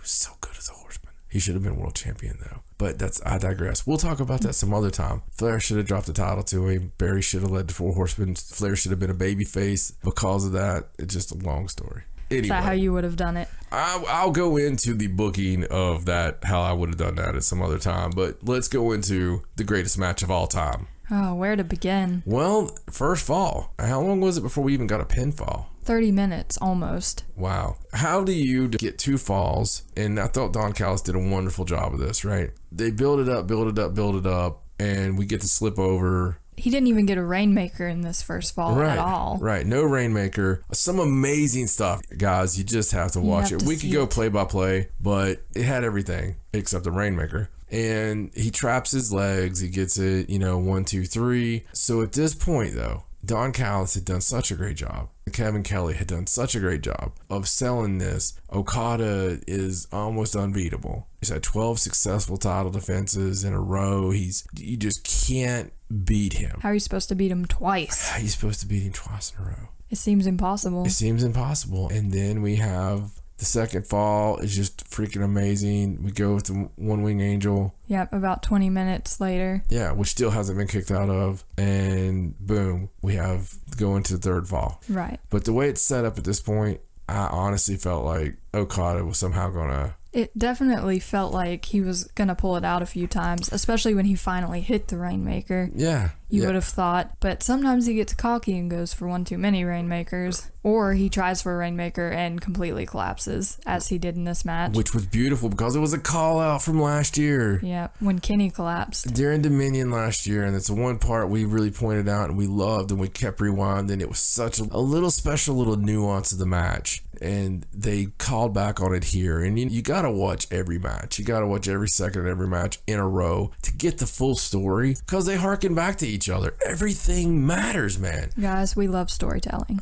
so good as a horseman. He should have been world champion, though. But I digress. We'll talk about that some other time. Flair should have dropped the title to him. Barry should have led the 4 horsemen. Flair should have been a babyface because of that. It's just a long story. Anyway, is that how you would have done it? I'll go into the booking of that, how I would have done that at some other time. But let's go into the greatest match of all time. Oh, where to begin? Well, first fall. How long was it before we even got a pinfall? 30 minutes, almost. Wow. How do you get 2 falls? And I thought Don Callis did a wonderful job of this, right? They build it up, and we get to slip over. He didn't even get a Rainmaker in this first fall at all. Right. No Rainmaker. Some amazing stuff, guys. You just have to watch it. We could go play by play, but it had everything except the Rainmaker. And he traps his legs. He gets it, 1, 2, 3. So at this point, though, Don Callis had done such a great job. Kevin Kelly had done such a great job of selling this. Okada is almost unbeatable. He's had 12 successful title defenses in a row. You just can't beat him. How are you supposed to beat him twice? How are you supposed to beat him twice in a row? It seems impossible. And then we have the second fall is just freaking amazing. We go with the One Wing Angel. Yep, about 20 minutes later. Yeah, which still hasn't been kicked out of. And boom, we have go into the third fall. Right. But the way it's set up at this point, I honestly felt like Okada was somehow going to... It definitely felt like he was going to pull it out a few times, especially when he finally hit the Rainmaker. Yeah. You would have thought. But sometimes he gets cocky and goes for one too many Rainmakers. Or he tries for a Rainmaker and completely collapses, as he did in this match. Which was beautiful because it was a call out from last year. Yeah, when Kenny collapsed. During Dominion last year, and it's the one part we really pointed out and we loved and we kept rewinding. It was such a little special little nuance of the match. And they called back on it here. And you got to watch every match. You got to watch every second of every match in a row to get the full story because they harken back to each other. Everything matters, man. Guys, we love storytelling.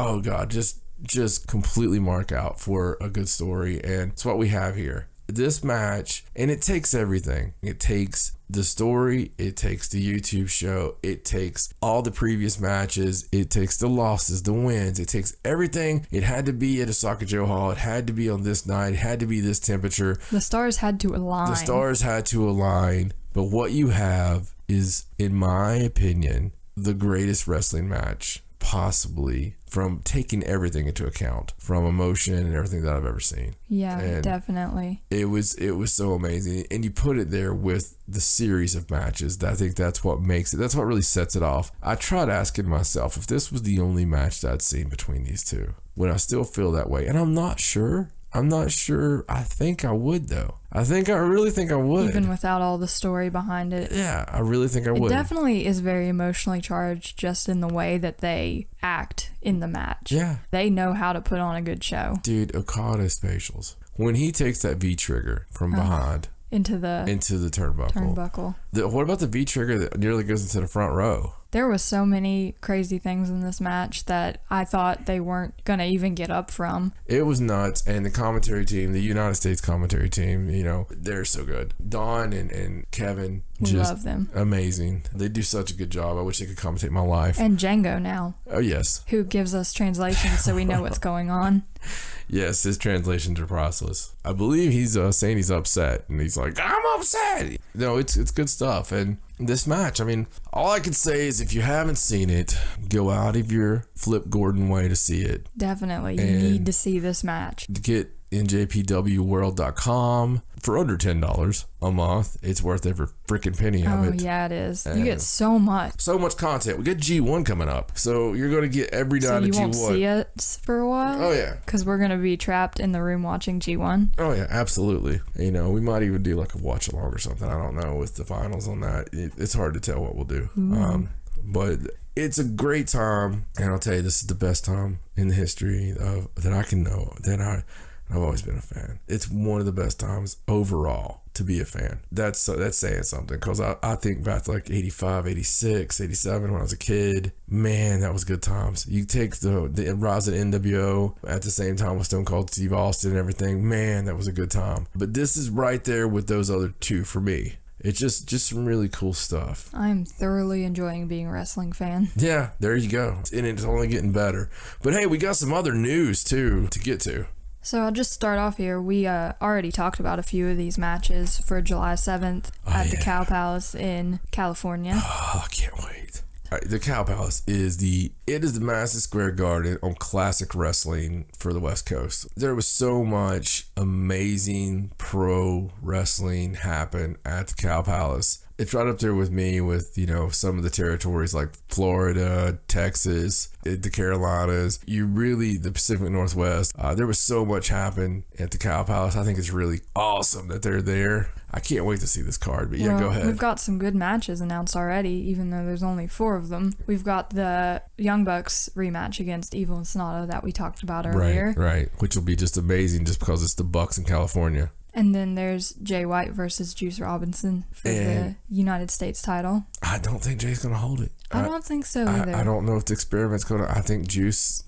Oh God, just completely mark out for a good story, and it's what we have here. This match, and it takes everything. It takes the story, it takes the YouTube show, it takes all the previous matches, it takes the losses, the wins, it takes everything. It had to be at Osaka Joe Hall, it had to be on this night, it had to be this temperature. The stars had to align. But what you have is, in my opinion, the greatest wrestling match possibly, from taking everything into account, from emotion and everything that I've ever seen. Yeah, and definitely. It was so amazing, and you put it there with the series of matches. I think that's what makes it. That's what really sets it off. I tried asking myself if this was the only match that I'd seen between these two. Would I still feel that way? And I'm not sure. I think I would, though. I really think I would. Even without all the story behind it. Yeah, I really think I would. It definitely is very emotionally charged just in the way that they act in the match. Yeah. They know how to put on a good show. Dude, Okada's facials. When he takes that V-trigger from behind... Into the turnbuckle. What about the V-trigger that nearly goes into the front row? There was so many crazy things in this match that I thought they weren't going to even get up from. It was nuts. And the commentary team, the United States commentary team, they're so good. Don and Kevin, love them. Amazing. They do such a good job. I wish they could commentate my life. And Django now. Oh, yes. Who gives us translations so we know what's going on. Yes, his translations are priceless. I believe he's saying he's upset, and he's like, I'm upset. No, it's good stuff. And this match, I mean, all I can say is if you haven't seen it, go out of your Flip Gordon way to see it. Definitely. You need to see this match. Get NJPWworld.com for under $10 a month. It's worth every freaking penny of it. Oh, yeah, it is. You get so much. So much content. We got G1 coming up. So you're going to get every night of G1. So you won't see us for a while? Oh, yeah. Because we're going to be trapped in the room watching G1? Oh, yeah, absolutely. We might even do like a watch along or something. I don't know with the finals on that. It's hard to tell what we'll do. But it's a great time. And I'll tell you, this is the best time in the history of that I can know. I've always been a fan. It's one of the best times overall to be a fan. That's saying something, because I think back to like 85, 86, 87 when I was a kid. Man, that was good times. You take the rise of NWO at the same time with Stone Cold Steve Austin and everything. Man, that was a good time. But this is right there with those other two for me. It's just some really cool stuff. I'm thoroughly enjoying being a wrestling fan. Yeah, there you go. And it's only getting better. But hey, we got some other news too to get to. So I'll just start off here. We already talked about a few of these matches for July 7th at the Cow Palace in California. Oh, I can't wait. All right, the Cow Palace is the Madison Square Garden on classic wrestling for the West Coast. There was so much amazing pro wrestling happen at the Cow Palace. It's right up there with me with, some of the territories like Florida, Texas, the Carolinas, the Pacific Northwest. There was so much happen at the Cow Palace. I think it's really awesome that they're there. I can't wait to see this card, but go ahead. We've got some good matches announced already, even though there's only 4 of them. We've got the Young Bucks rematch against Evil and Sonata that we talked about earlier. Right, which will be just amazing just because it's the Bucks in California. And then there's Jay White versus Juice Robinson for the United States title. I don't think Jay's going to hold it. I don't think so either. I don't know if the experiment's going to... I think Juice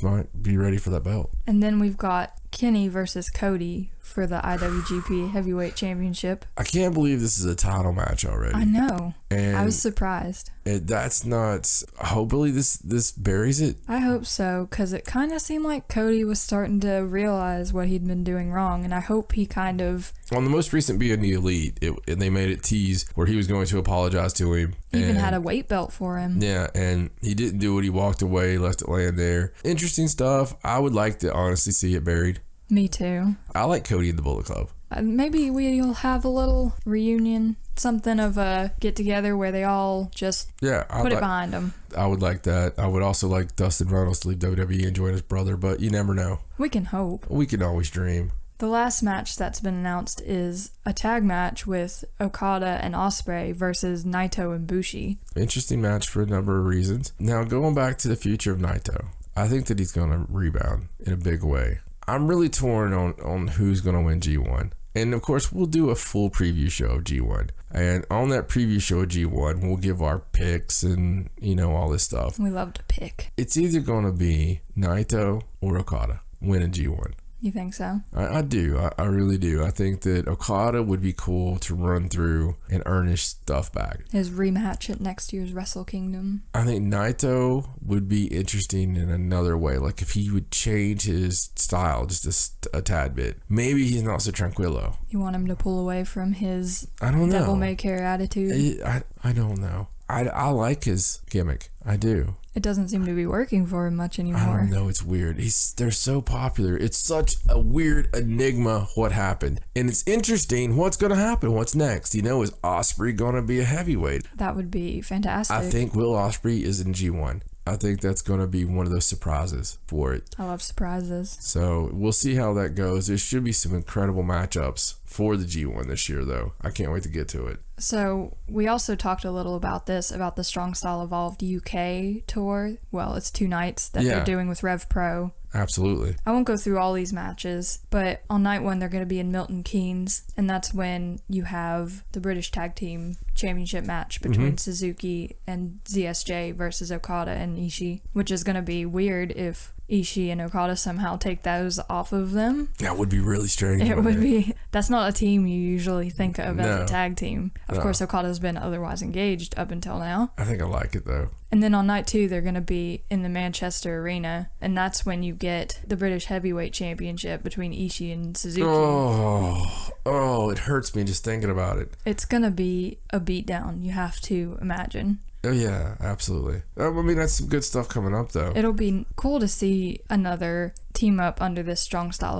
might be ready for that belt. And then we've got Kenny versus Cody for the IWGP Heavyweight Championship. I can't believe this is a title match already. I know. And I was surprised. That's nuts. Hopefully this buries it. I hope so, because it kind of seemed like Cody was starting to realize what he'd been doing wrong, and I hope he kind of... On the most recent Being the Elite, they made it tease where he was going to apologize to him. Even had a weight belt for him. Yeah, and he didn't do it. He walked away, left it laying there. Interesting stuff. I would like to honestly see it buried. Me too. I like Cody and the Bullet Club. Maybe we'll have a little reunion, something of a get-together where they all just put it behind them. I would like that. I would also like Dustin Runnels to leave WWE and join his brother, but you never know. We can hope. We can always dream. The last match that's been announced is a tag match with Okada and Ospreay versus Naito and Bushi. Interesting match for a number of reasons. Now, going back to the future of Naito, I think that he's going to rebound in a big way. I'm really torn on who's going to win G1. And of course, we'll do a full preview show of G1. And on that preview show of G1, we'll give our picks and, all this stuff. We love to pick. It's either going to be Naito or Okada winning G1. You think so? I do. I really do. I think that Okada would be cool to run through and earn his stuff back. His rematch at next year's Wrestle Kingdom. I think Naito would be interesting in another way. Like if he would change his style just a tad bit. Maybe he's not so tranquilo. You want him to pull away from his devil may care attitude? I don't know. I like his gimmick. I do. It doesn't seem to be working for him much anymore. I don't know. It's weird. They're so popular. It's such a weird enigma what happened. And it's interesting what's going to happen. What's next? Is Ospreay going to be a heavyweight? That would be fantastic. I think Will Ospreay is in G1. I think that's going to be one of those surprises for it. I love surprises. So we'll see how that goes. There should be some incredible matchups for the G1 this year, though. I can't wait to get to it. So we also talked a little about the Strong Style Evolved UK tour. Well, it's 2 nights that they're doing with Rev Pro. Absolutely. I won't go through all these matches, but on night 1 they're going to be in Milton Keynes, and that's when you have the British Tag Team Championship match between Suzuki and ZSJ versus Okada and Ishii, which is going to be weird if Ishii and Okada somehow take those off of them. That would be really strange. It would be. That's not a team you usually think of as a tag team. Of course, Okada's been otherwise engaged up until now. I think I like it, though. And then on night 2, they're going to be in the Manchester Arena, and that's when you get the British Heavyweight Championship between Ishii and Suzuki. Oh, it hurts me just thinking about it. It's going to be a beatdown, you have to imagine. Oh, yeah, absolutely. I mean, that's some good stuff coming up, though. It'll be cool to see another team up under this Strong Style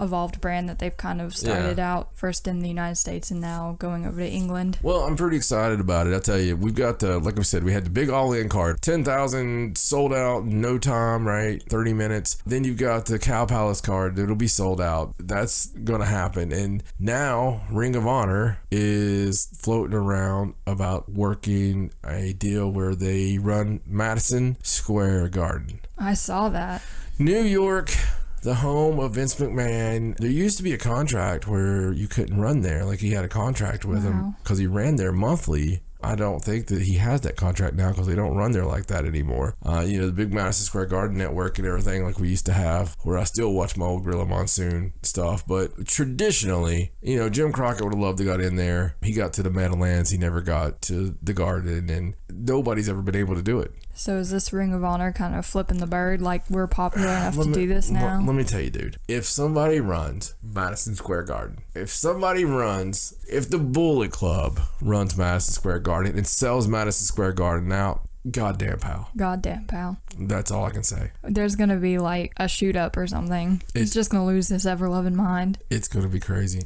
Evolved brand that they've kind of started out first in the United States and now going over to England. Well, I'm pretty excited about it. I'll tell you, we've got like I said, we had the big all-in card, 10,000 sold out in no time, right? 30 minutes. Then you've got the Cow Palace card that'll be sold out. That's gonna happen. And now Ring of Honor is floating around about working a deal where they run Madison Square Garden. I saw that. New York, the home of Vince McMahon. There used to be a contract where you couldn't run there. Like, he had a contract with him because he ran there monthly. I don't think that he has that contract now because they don't run there like that anymore. The big Madison Square Garden network and everything like we used to have, where I still watch my old Gorilla Monsoon stuff. But traditionally, Jim Crockett would have loved to got in there. He got to the Meadowlands. He never got to the Garden, and nobody's ever been able to do it. So is this Ring of Honor kind of flipping the bird? Like, we're popular enough to do this now? Let me tell you, dude. If somebody runs Madison Square Garden, if the Bullet Club runs Madison Square Garden and sells Madison Square Garden out, goddamn, pal. That's all I can say. There's going to be like a shoot up or something. He's just going to lose his ever-loving mind. It's going to be crazy.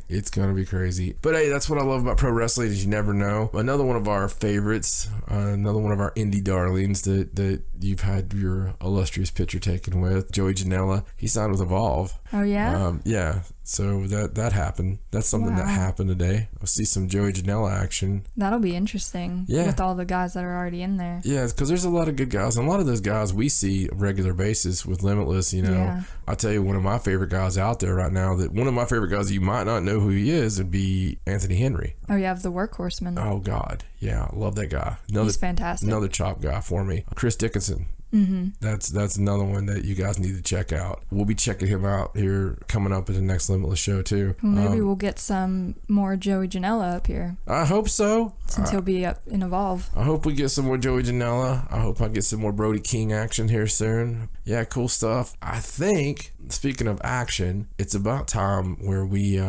But hey, that's what I love about pro wrestling is you never know. Another one of our favorites, another one of our indie darlings that you've had your illustrious picture taken with, Joey Janela. He signed with Evolve. Oh, yeah? Yeah. So that happened. That's something that happened today. I'll see some Joey Janela action. That'll be interesting. Yeah. With all the guys that are already in there. Yeah, because there's a lot of good guys. And a lot of those guys we see on a regular basis with Limitless, you know. Yeah. I'll tell you one of my favorite guys out there right now, that one of my favorite guys you might not know who he is, would be Anthony Henry. Oh, you have the Workhorseman. Oh, God. Yeah, I love that guy. He's fantastic. Another chop guy for me. Chris Dickinson. Mm-hmm. That's another one that you guys need to check out. We'll be checking him out here coming up at the next Limitless show too. Well, maybe we'll get some more Joey Janela up here. I hope so. Since he'll be up in Evolve. I hope we get some more Joey Janela. I hope I get some more Brody King action here soon. Yeah, cool stuff. I think, speaking of action, it's about time where we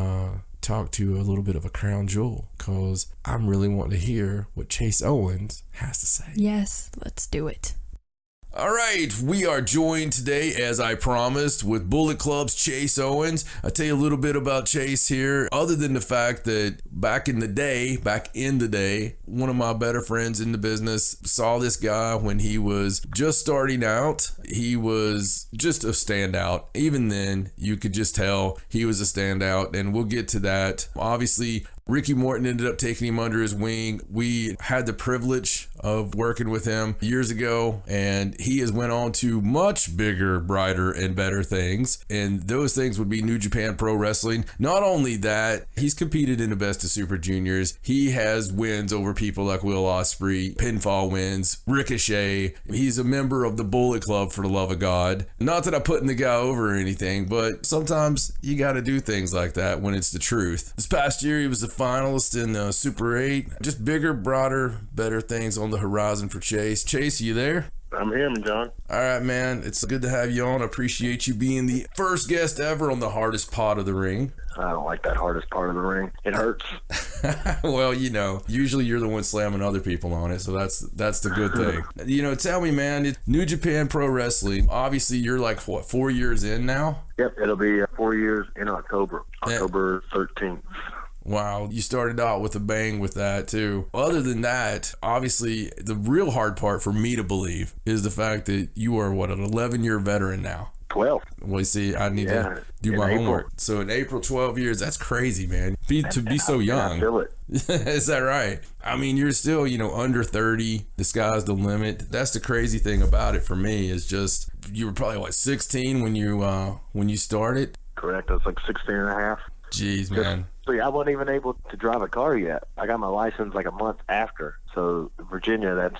talk to a little bit of a crown jewel, because I'm really wanting to hear what Chase Owens has to say. Yes, let's do it. All right, we are joined today, as I promised, with Bullet Club's Chase Owens. I'll tell you a little bit about Chase here, other than the fact that back in the day, one of my better friends in the business saw this guy when he was just starting out. He was just a standout. Even then, you could just tell he was a standout, and we'll get to that. Obviously, Ricky Morton ended up taking him under his wing. We had the privilege of working with him years ago, and he has went on to much bigger, brighter, and better things. And those things would be New Japan Pro Wrestling. Not only that, he's competed in the Best of Super Juniors. He has wins over people like Will Ospreay, pinfall wins, Ricochet. He's a member of the Bullet Club, for the love of God. Not that I'm putting the guy over or anything, but sometimes you got to do things like that when it's the truth. This past year, he was a finalist in Super 8. Just bigger, broader, better things on the horizon for Chase. Chase, you there? I'm here, John. All right, man. It's good to have you on. I appreciate you being the first guest ever on the hardest part of the ring. I don't like that hardest part of the ring. It hurts. Well, you know, usually you're the one slamming other people on it, so that's the good thing. You know, tell me, man, New Japan Pro Wrestling, obviously you're like, what, 4 years in now? Yep, it'll be 4 years in October 13th. Wow, you started out with a bang with that too. Other than that, obviously, the real hard part for me to believe is the fact that you are, what, an 11-year veteran now? 12. Well, see, I need to do my homework. So in April, 12 years, that's crazy, man. To be so young. I feel it. Is that right? I mean, you're still, you know, under 30. The sky's the limit. That's the crazy thing about it for me, is just, you were probably, what, 16 when you started? Correct. I was like 16 and a half. Jeez, man. So I wasn't even able to drive a car yet. I got my license like a month after. So Virginia, that's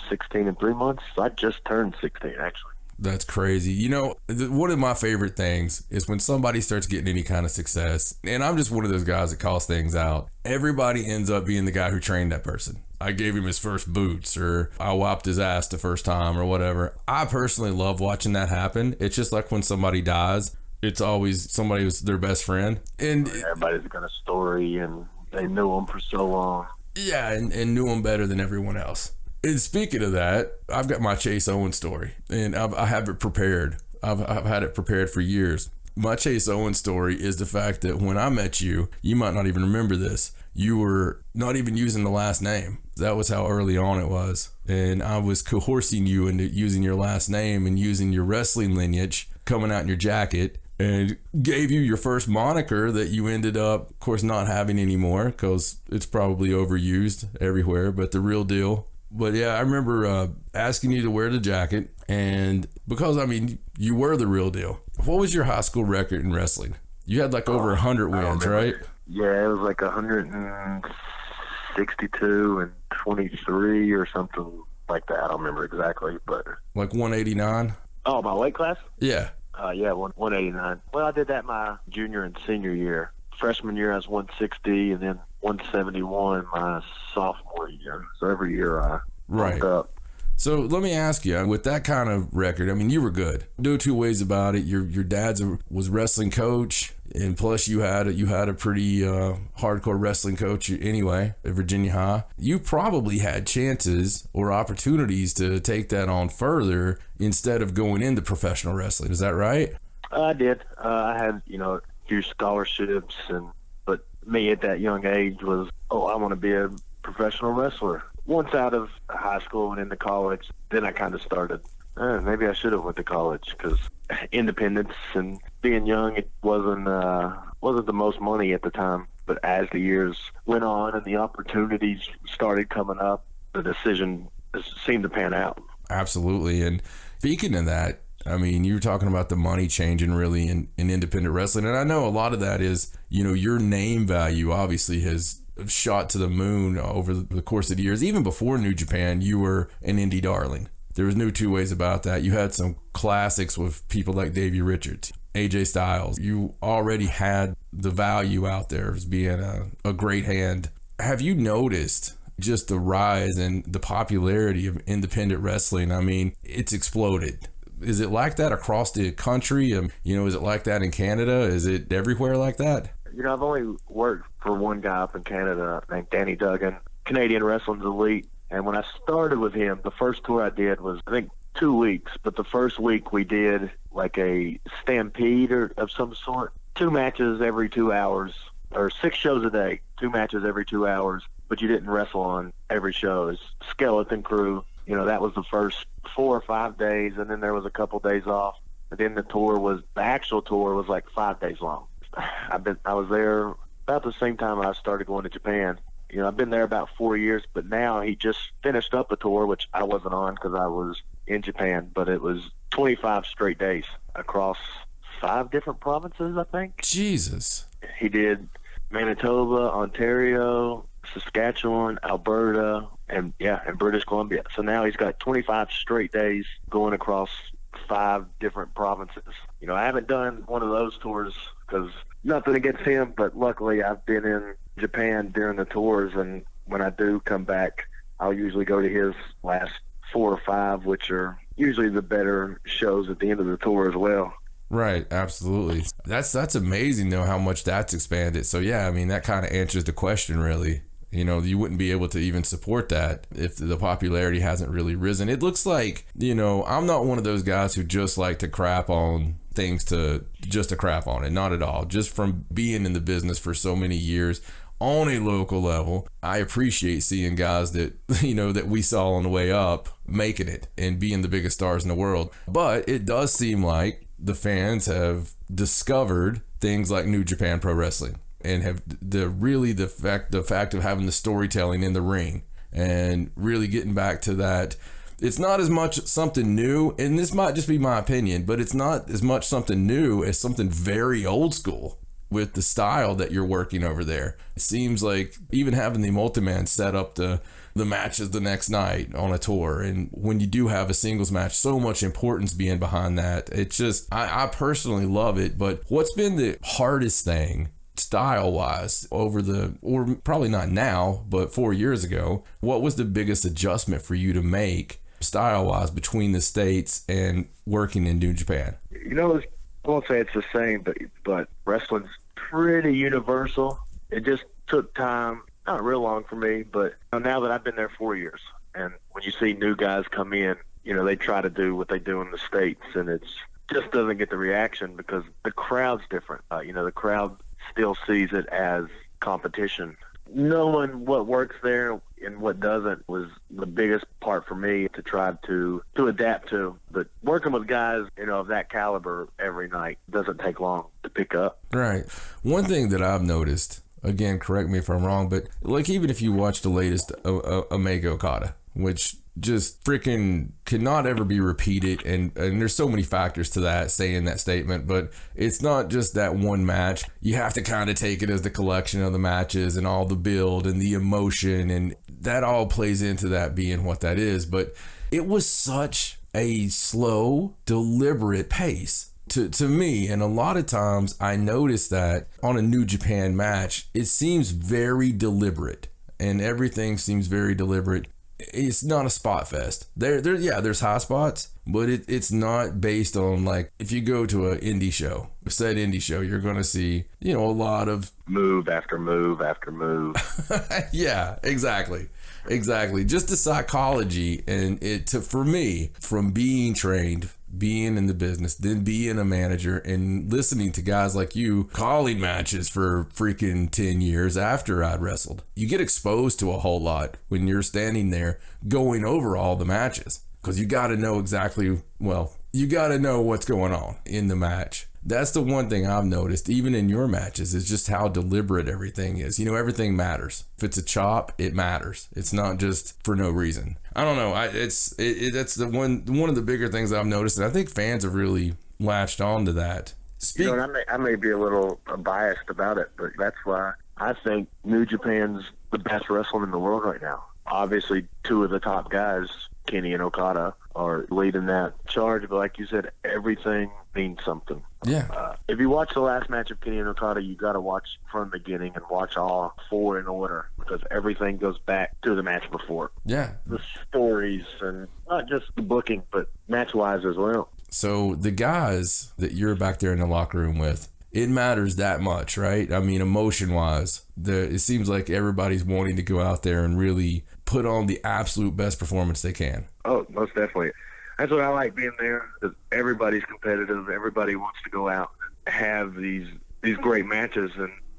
16 in 3 months. So I just turned 16, actually. That's crazy. You know, one of my favorite things is when somebody starts getting any kind of success, and I'm just one of those guys that calls things out. Everybody ends up being the guy who trained that person. I gave him his first boots, or I whopped his ass the first time, or whatever. I personally love watching that happen. It's just like when somebody dies, it's always somebody who's their best friend. And everybody's got a story, and they knew them for so long. Yeah, and knew them better than everyone else. And speaking of that, I've got my Chase Owens story, and I have it prepared. I've had it prepared for years. My Chase Owens story is the fact that when I met you, you might not even remember this. You were not even using the last name. That was how early on it was. And I was coercing you into using your last name and using your wrestling lineage coming out in your jacket, and gave you your first moniker that you ended up, of course, not having anymore because it's probably overused everywhere, but the real deal. But yeah, I remember asking you to wear the jacket, and because, I mean, you were the real deal. What was your high school record in wrestling? You had like over 100 wins, right? Yeah, it was like 162 and 23 or something like that. I don't remember exactly, but like 189. Oh, my weight class? Yeah. Yeah, 189. Well, I did that my junior and senior year. Freshman year, I was 160, and then 171 my sophomore year. So every year I bumped up. So let me ask you, with that kind of record, I mean, you were good. No two ways about it. Your dad's was wrestling coach, and plus you had a pretty hardcore wrestling coach anyway at Virginia High. You probably had chances or opportunities to take that on further instead of going into professional wrestling. Is that right? I did. I had, a few scholarships, but me at that young age was, I want to be a professional wrestler. Once out of high school and into college, then I kind of started, maybe I should have went to college, because independence and being young, it wasn't the most money at the time. But as the years went on and the opportunities started coming up, the decision seemed to pan out. Absolutely. And speaking of that, I mean, you were talking about the money changing really in independent wrestling. And I know a lot of that is, you know, your name value obviously has shot to the moon over the course of the years. Even before New Japan, you were an indie darling. There was no two ways about that. You had some classics with people like Davey Richards, AJ Styles. You already had the value out there as being a great hand. Have you noticed just the rise and the popularity of independent wrestling? I mean, it's exploded. Is it like that across the country? You know, is it like that in Canada? Is it everywhere like that? You know, I've only worked for one guy up in Canada named Danny Duggan, Canadian Wrestling's Elite. And when I started with him, the first tour I did was, I think, 2 weeks. But the first week we did like a stampede of some sort. 2 matches every 2 hours, or 6 shows a day, 2 matches every 2 hours. But you didn't wrestle on every show. It's Skeleton Crew. You know, that was the first 4 or 5 days, and then there was a couple days off. And then the actual tour was like 5 days long. I was there about the same time I started going to Japan. You know, I've been there about 4 years, but now he just finished up a tour, which I wasn't on because I was in Japan, but it was 25 straight days across 5 different provinces, I think. Jesus. He did Manitoba, Ontario, Saskatchewan, Alberta, and British Columbia. So now he's got 25 straight days going across 5 different provinces. You know, I haven't done one of those tours because nothing against him, but luckily I've been in Japan during the tours, and when I do come back, I'll usually go to his last 4 or 5, which are usually the better shows at the end of the tour as well. Right, absolutely. That's amazing though how much that's expanded. So yeah, I mean that kind of answers the question really. You know, you wouldn't be able to even support that if the popularity hasn't really risen. It looks like, you know, I'm not one of those guys who just like to crap on things to crap on it. Not at all. Just from being in the business for so many years on a local level, I appreciate seeing guys that, you know, that we saw on the way up making it and being the biggest stars in the world. But it does seem like the fans have discovered things like New Japan Pro Wrestling and have the fact of having the storytelling in the ring and really getting back to that. It's not as much something new, and this might just be my opinion, but it's not as much something new as something very old school with the style that you're working over there. It seems like even having the multi-man set up the matches the next night on a tour, and when you do have a singles match, so much importance being behind that. It's just, I personally love it. But what's been the hardest thing style wise or probably not now, but 4 years ago, what was the biggest adjustment for you to make style wise between the States and working in New Japan? You know, I won't say it's the same, but wrestling's pretty universal. It just took time, not real long for me, but now that I've been there 4 years, and when you see new guys come in, you know, they try to do what they do in the States, and it's just doesn't get the reaction because the crowd's different. You know, the crowd still sees it as competition. Knowing what works there and what doesn't was the biggest part for me to try to adapt to. But working with guys, you know, of that caliber every night doesn't take long to pick up. Right. One thing that I've noticed, again, correct me if I'm wrong, but like even if you watch the latest Omega Okada, which just freaking cannot ever be repeated, and there's so many factors to that, saying that statement, but it's not just that one match. You have to kind of take it as the collection of the matches and all the build and the emotion, and that all plays into that being what that is. But it was such a slow, deliberate pace to me, and a lot of times I notice that on a New Japan match, it seems very deliberate, and everything seems very deliberate. It's not a spot fest. There's high spots, but it's not based on, like, if you go to an indie show, said indie show, you're going to see, you know, a lot of move after move after move. Yeah, exactly. Just the psychology, and for me, from being trained, being in the business, then being a manager and listening to guys like you calling matches for freaking 10 years after I'd wrestled, you get exposed to a whole lot when you're standing there going over all the matches, because you got to know what's going on in the match. That's the one thing I've noticed, even in your matches, is just how deliberate everything is. Everything matters. If it's a chop, it matters. It's not just for no reason. I don't know. That's the one of the bigger things I've noticed, and I think fans have really latched on to that. I may be a little biased about it, but that's why I think New Japan's the best wrestling in the world right now. Obviously, two of the top guys, Kenny and Okada, are leading that charge. But like you said, everything means something. Yeah. If you watch the last match of Kenny and Okada, you got to watch from the beginning and watch all four in order, because everything goes back to the match before. Yeah. The stories, and not just the booking, but match-wise as well. So the guys that you're back there in the locker room with, it matters that much, right? I mean, emotion-wise, it seems like everybody's wanting to go out there and really put on the absolute best performance they can. Oh, most definitely. That's what I like being there, because everybody's competitive. Everybody wants to go out and have these great matches,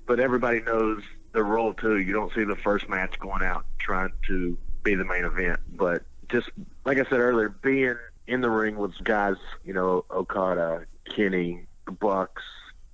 but everybody knows their role too. You don't see the first match going out trying to be the main event, but just like I said earlier, being in the ring with guys, Okada, Kenny, the Bucks,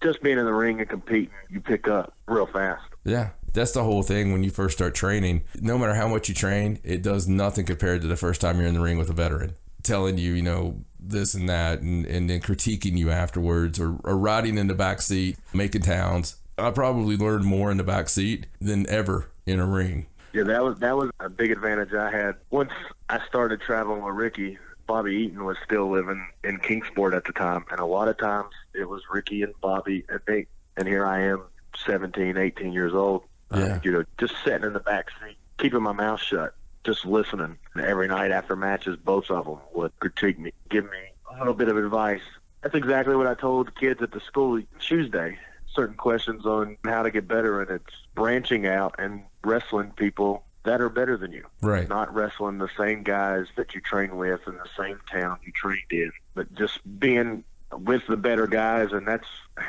just being in the ring and competing, you pick up real fast. Yeah, that's the whole thing when you first start training. No matter how much you train, it does nothing compared to the first time you're in the ring with a veteran telling you, this and that, and then critiquing you afterwards, or riding in the back seat, making towns. I probably learned more in the back seat than ever in a ring. Yeah, that was a big advantage I had. Once I started traveling with Ricky, Bobby Eaton was still living in Kingsport at the time, and a lot of times it was Ricky and Bobby and me, and here I am, 17, 18 years old, yeah. Just sitting in the back seat, keeping my mouth shut, just listening. And every night after matches, both of them would critique me, give me a little bit of advice. That's exactly what I told the kids at the school Tuesday. Certain questions on how to get better, and it's branching out and wrestling people that are better than you. Right. Not wrestling the same guys that you train with in the same town you trained in, but just being with the better guys. And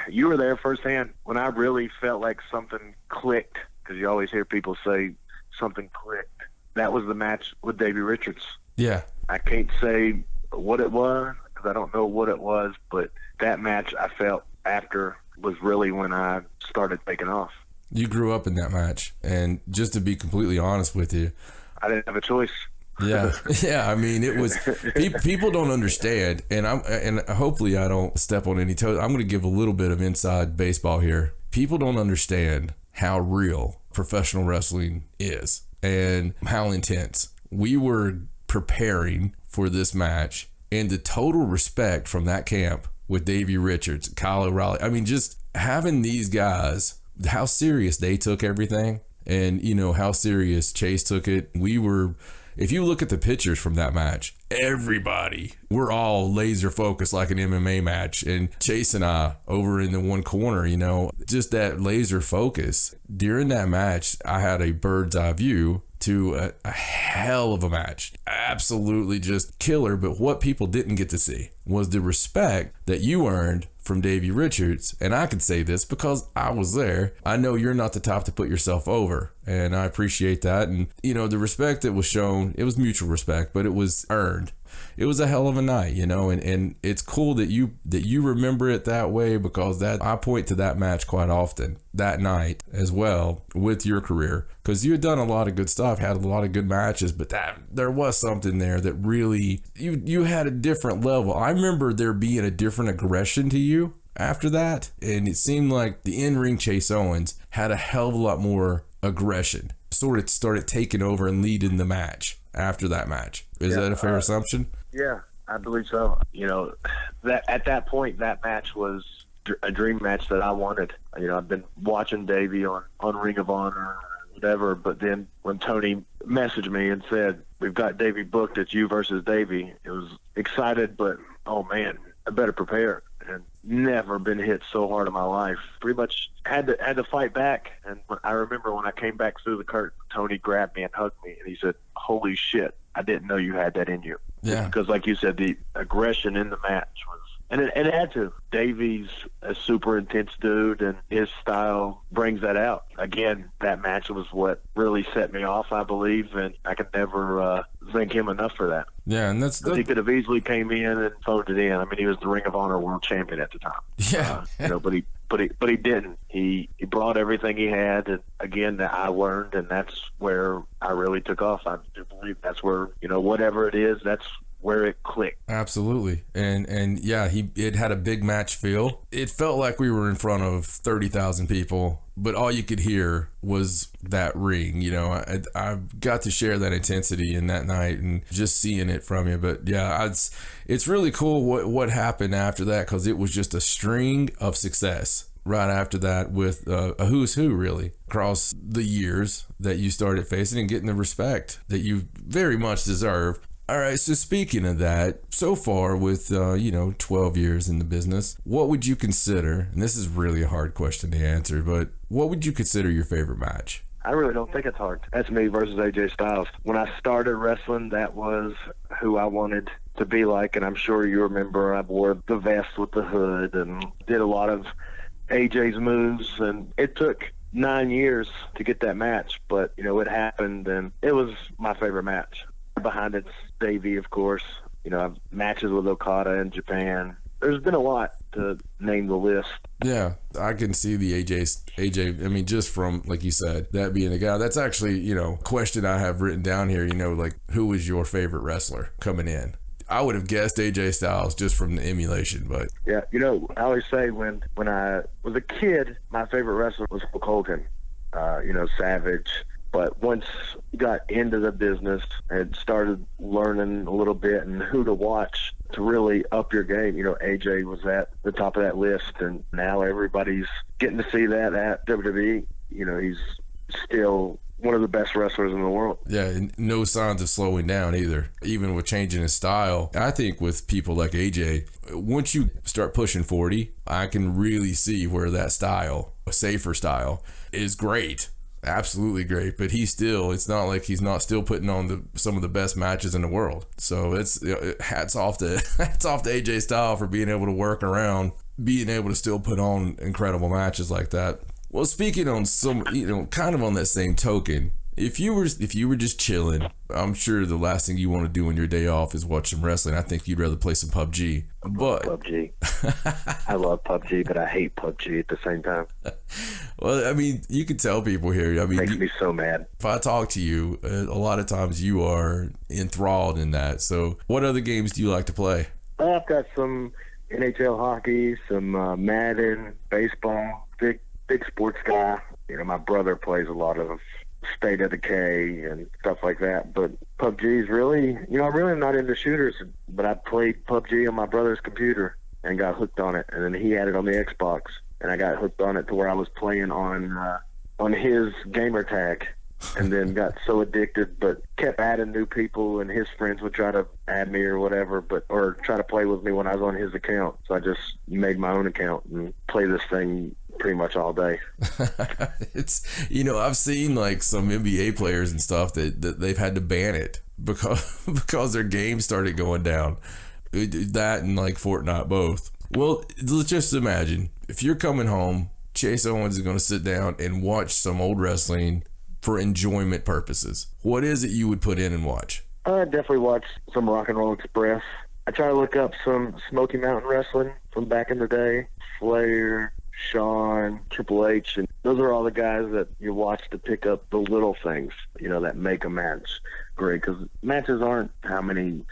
you were there firsthand when I really felt like something clicked, because you always hear people say something clicked. That was the match with Davey Richards. Yeah. I can't say what it was because I don't know what it was, but that match I felt after was really when I started taking off. You grew up in that match, and just to be completely honest with you, I didn't have a choice. Yeah. Yeah. I mean, it was, people don't understand, and hopefully I don't step on any toes. I'm going to give a little bit of inside baseball here. People don't understand how real professional wrestling is and how intense. We were preparing for this match, and the total respect from that camp with Davey Richards, Kyle O'Reilly. I mean, just having these guys, how serious they took everything, and how serious Chase took it. If you look at the pictures from that match, we're all laser focused like an MMA match, and Chase and I over in the one corner, just that laser focus. During that match, I had a bird's eye view to a hell of a match. Absolutely just killer. But what people didn't get to see was the respect that you earned from Davey Richards. And I can say this because I was there. I know you're not the type to put yourself over, and I appreciate that. And the respect that was shown, it was mutual respect, but it was earned. It was a hell of a night, and it's cool that you remember it that way, because I point to that match quite often, that night as well, with your career, because you had done a lot of good stuff, had a lot of good matches, but there was something there that really, you had a different level. I remember there being a different aggression to you after that, and it seemed like the in-ring Chase Owens had a hell of a lot more aggression, sort of started taking over and leading the match after that match. Is that a fair assumption? Yeah, I believe so. That at that point, that match was a dream match that I wanted. I've been watching Davey on Ring of Honor or whatever, but then when Tony messaged me and said, "We've got Davey booked, it's you versus Davey," it was excited, but oh man, I better prepare. And never been hit so hard in my life. Pretty much had to fight back. And I remember when I came back through the curtain, Tony grabbed me and hugged me, and he said, "Holy shit, I didn't know you had that in you." Yeah. Because like you said, the aggression in the match was, and it had to. Davey's a super intense dude, and his style brings that out. Again, that match was what really set me off, I believe, and I can never thank him enough for that. Yeah, and that's He could have easily came in and phoned it in. I mean, he was the Ring of Honor world champion at the time. yeah. But he didn't. He brought everything he had, and again, that I learned, and that's where I really took off. I do believe that's where, whatever it is, that's where it clicked. Absolutely. And yeah, it had a big match feel. It felt like we were in front of 30,000 people, but all you could hear was that ring. I got to share that intensity in that night and just seeing it from you. But yeah, it's really cool what happened after that, because it was just a string of success right after that with a who's who really across the years that you started facing and getting the respect that you very much deserve. All right, so speaking of that, so far with 12 years in the business, what would you consider, and this is really a hard question to answer, but what would you consider your favorite match? I really don't think it's hard. That's me versus AJ Styles. When I started wrestling, that was who I wanted to be like, and I'm sure you remember I wore the vest with the hood and did a lot of AJ's moves, and it took 9 years to get that match, but it happened, and it was my favorite match. Behind it's Davey, of course. I've matches with Okada in Japan. There's been a lot to name the list. Yeah, I can see the AJ. I mean, just from, like you said, that being the guy. That's actually, a question I have written down here, like, who was your favorite wrestler coming in? I would have guessed AJ Styles just from the emulation, but yeah, I always say when I was a kid, my favorite wrestler was Hulk Hogan. Savage. But once you got into the business and started learning a little bit and who to watch to really up your game, AJ was at the top of that list, and now everybody's getting to see that at WWE. He's still one of the best wrestlers in the world. Yeah, and no signs of slowing down either, even with changing his style. I think with people like AJ, once you start pushing 40, I can really see where that style, a safer style, is great. Absolutely great, but it's not like he's not still putting on some of the best matches in the world. So it's hats off to AJ Styles for being able to work around, being able to still put on incredible matches like that. Well, speaking on some, kind of on that same token, if you were just chilling, I'm sure the last thing you want to do on your day off is watch some wrestling. I think you'd rather play some PUBG. But PUBG. I love PUBG, but I hate PUBG at the same time. Well, I mean, you can tell people here. I mean, makes me so mad. If I talk to you, a lot of times you are enthralled in that. So what other games do you like to play? I've got some NHL hockey, some Madden, baseball, big sports guy. My brother plays a lot of State of Decay and stuff like that, but PUBG is really, I'm really not into shooters, but I played PUBG on my brother's computer and got hooked on it, and then he had it on the Xbox, and I got hooked on it to where I was playing on his gamer tag, and then got so addicted, but kept adding new people, and his friends would try to add me or whatever, or try to play with me when I was on his account, so I just made my own account and play this thing pretty much all day. It's I've seen like some NBA players and stuff that they've had to ban it because their game started going down. That and like Fortnite both. Well, let's just imagine if you're coming home, Chase Owens is going to sit down and watch some old wrestling for enjoyment purposes. What is it you would put in and watch? I definitely watch some Rock and Roll Express. I try to look up some Smoky Mountain Wrestling from back in the day. Flair, Shawn, Triple H, and those are all the guys that you watch to pick up the little things, that make a match great. Because matches aren't how many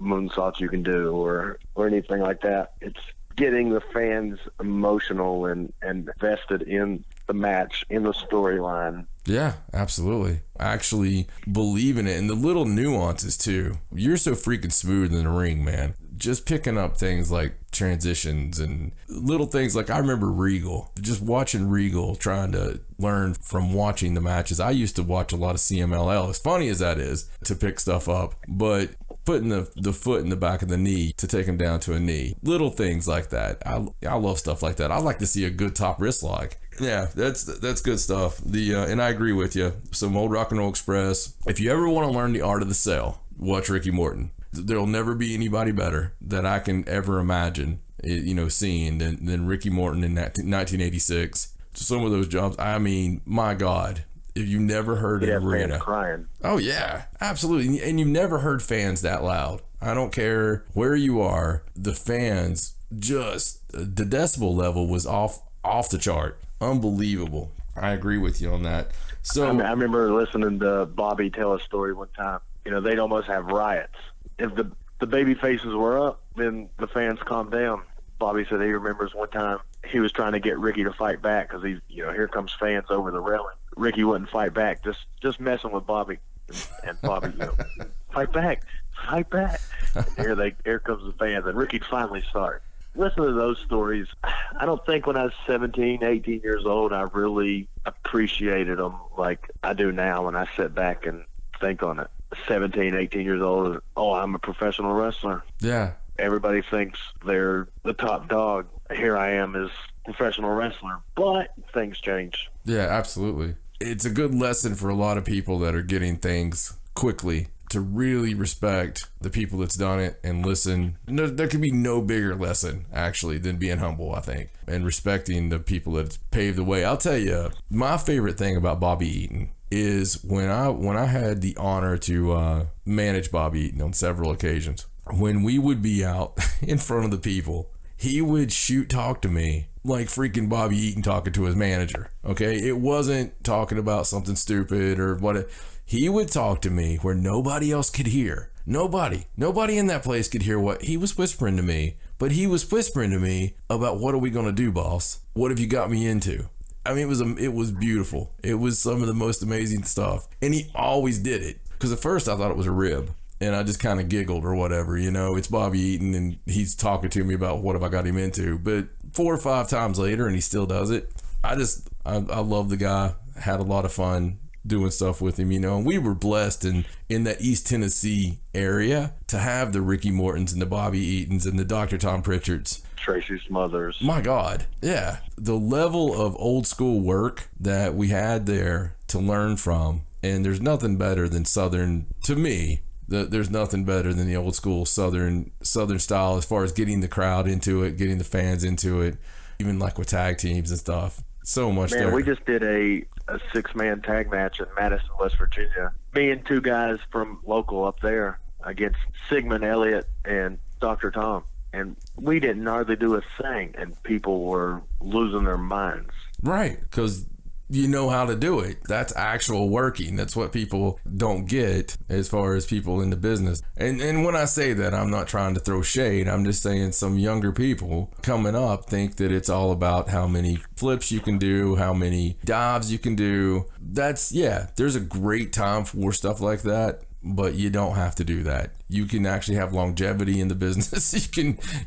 moonsaults you can do or anything like that. It's getting the fans emotional and vested in the match, in the storyline. Yeah, absolutely. I actually believe in it, and the little nuances too. You're so freaking smooth in the ring, man. Just picking up things like transitions and little things like I remember Regal, just watching Regal, trying to learn from watching the matches. I used to watch a lot of CMLL, as funny as that is, to pick stuff up, but putting the foot in the back of the knee to take him down to a knee. Little things like that. I love stuff like that. I'd like to see a good top wrist lock. Yeah, that's good stuff. And I agree with you. Some old Rock and Roll Express. If you ever want to learn the art of the sell, watch Ricky Morton. There'll never be anybody better that I can ever imagine, seeing than Ricky Morton in 1986. Some of those jobs, I mean, my God, if you never heard You'd an have fans arena. crying. Oh yeah, absolutely. And you've never heard fans that loud. I don't care where you are. The fans, just the decibel level was off the chart. Unbelievable. I agree with you on that. So I remember listening to Bobby tell a story one time. You know, they'd almost have riots. If the baby faces were up, then the fans calmed down. Bobby said he remembers one time he was trying to get Ricky to fight back because he's, you know, here comes fans over the railing. Ricky wouldn't fight back, just messing with Bobby. And Bobby, you know, fight back. And here comes the fans, and Ricky'd finally start. Listen to those stories. I don't think when I was 17, 18 years old, I really appreciated them like I do now when I sit back and think on it. 17, 18 years old, oh, I'm a professional wrestler. yeah, Everybody thinks they're the top dog. Here I am as professional wrestler, but things change. yeah, absolutely. It's a good lesson for a lot of people that are getting things quickly to really respect the people that's done it and listen. No, there could be no bigger lesson actually than being humble, I think, and respecting the people that paved the way. I'll tell you, my favorite thing about Bobby Eaton is when I had the honor to manage Bobby Eaton on several occasions. When we would be out in front of the people, he would talk to me like freaking Bobby Eaton talking to his manager. Okay, it wasn't talking about something stupid or what. He would talk to me where nobody else could hear. Nobody in that place could hear what he was whispering to me. But he was whispering to me about, what are we gonna do, boss? What have you got me into? I mean, it was beautiful. It was some of the most amazing stuff, and he always did it. Because at first I thought it was a rib, and I just kind of giggled or whatever. You know, it's Bobby Eaton, and he's talking to me about what have I got him into. But 4 or 5 times later, and he still does it. I love the guy. Had a lot of fun doing stuff with him, you know, and we were blessed in that East Tennessee area to have the Ricky Mortons and the Bobby Eatons and the Dr. Tom Pritchards. Tracy Smothers. My God. Yeah. The level of old school work that we had there to learn from, and there's nothing better than Southern, to me, there's nothing better than the old school Southern style as far as getting the crowd into it, getting the fans into it, even like with tag teams and stuff. So much Man, there. we just did a 6-man tag match in Madison, West Virginia. Me and 2 guys from local up there against Sigmund Elliott and Dr. Tom. And we didn't hardly do a thing, and people were losing their minds. Right, because you know how to do it. That's actual working. That's what people don't get as far as people in the business. And when I say that, I'm not trying to throw shade. I'm just saying some younger people coming up think that it's all about how many flips you can do, how many dives you can do. There's a great time for stuff like that, but you don't have to do that. You can actually have longevity in the business.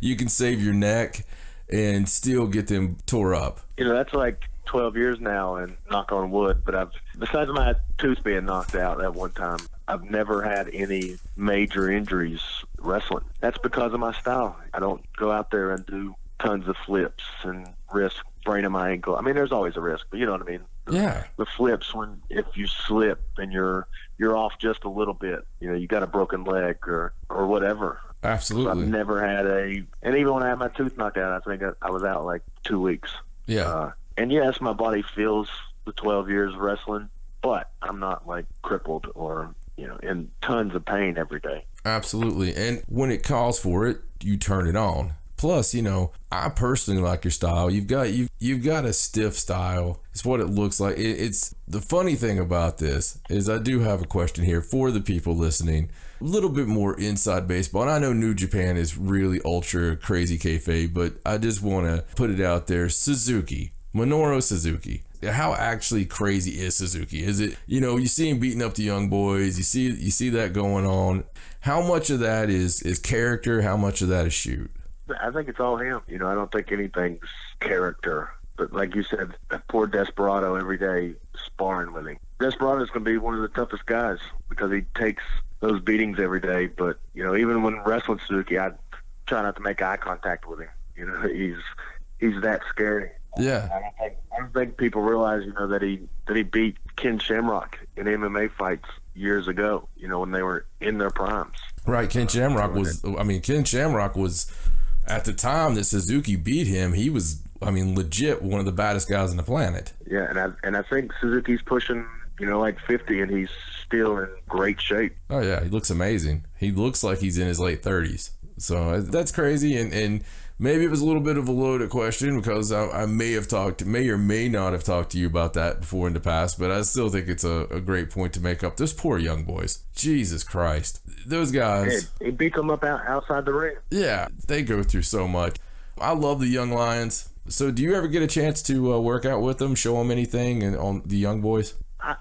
You can save your neck and still get them tore up. You know, that's like 12 years now, and knock on wood, but besides my tooth being knocked out at one time, I've never had any major injuries wrestling. That's because of my style. I don't go out there and do tons of flips and risk braining my ankle. I mean, there's always a risk, but you know what I mean? The flips, if you slip and you're off just a little bit, you know, you got a broken leg or whatever. Absolutely. So I've never had and even when I had my tooth knocked out, I think I was out like 2 weeks. Yeah. And yes, my body feels the 12 years of wrestling, but I'm not like crippled or, you know, in tons of pain every day. Absolutely. And when it calls for it, you turn it on. Plus, you know, I personally like your style. You've got a stiff style. It's what it looks like. It's the funny thing about this is I do have a question here for the people listening. A little bit more inside baseball. And I know New Japan is really ultra crazy kayfabe, but I just want to put it out there. Minoru Suzuki. How actually crazy is Suzuki? Is it, you know, you see him beating up the young boys, you see that going on. How much of that is character? How much of that is shoot? I think it's all him. You know, I don't think anything's character. But like you said, that poor Desperado every day sparring with him. Desperado's going to be one of the toughest guys because he takes those beatings every day. But, you know, even when wrestling Suzuki, I try not to make eye contact with him. You know, he's that scary. Yeah. I don't think people realize, you know, that he beat Ken Shamrock in MMA fights years ago, you know, when they were in their primes. Right. Ken Shamrock was at the time that Suzuki beat him, he was, legit one of the baddest guys on the planet. Yeah, and I think Suzuki's pushing like 50, and he's still in great shape. Oh yeah, he looks amazing. He looks like he's in his late 30s. So that's crazy, and maybe it was a little bit of a loaded question because I may or may not have talked to you about that before in the past, but I still think it's a great point to make up. Those poor young boys. Jesus Christ. Those guys. He beat them up outside the ring. Yeah, they go through so much. I love the young Lions. So do you ever get a chance to work out with them, show them anything and on the young boys?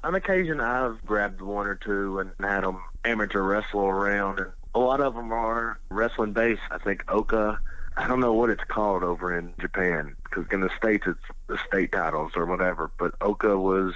On occasion, I've grabbed one or two and had them amateur wrestle around, and a lot of them are wrestling based. I think Oka, I don't know what it's called over in Japan, because in the States it's the state titles or whatever, but Oka was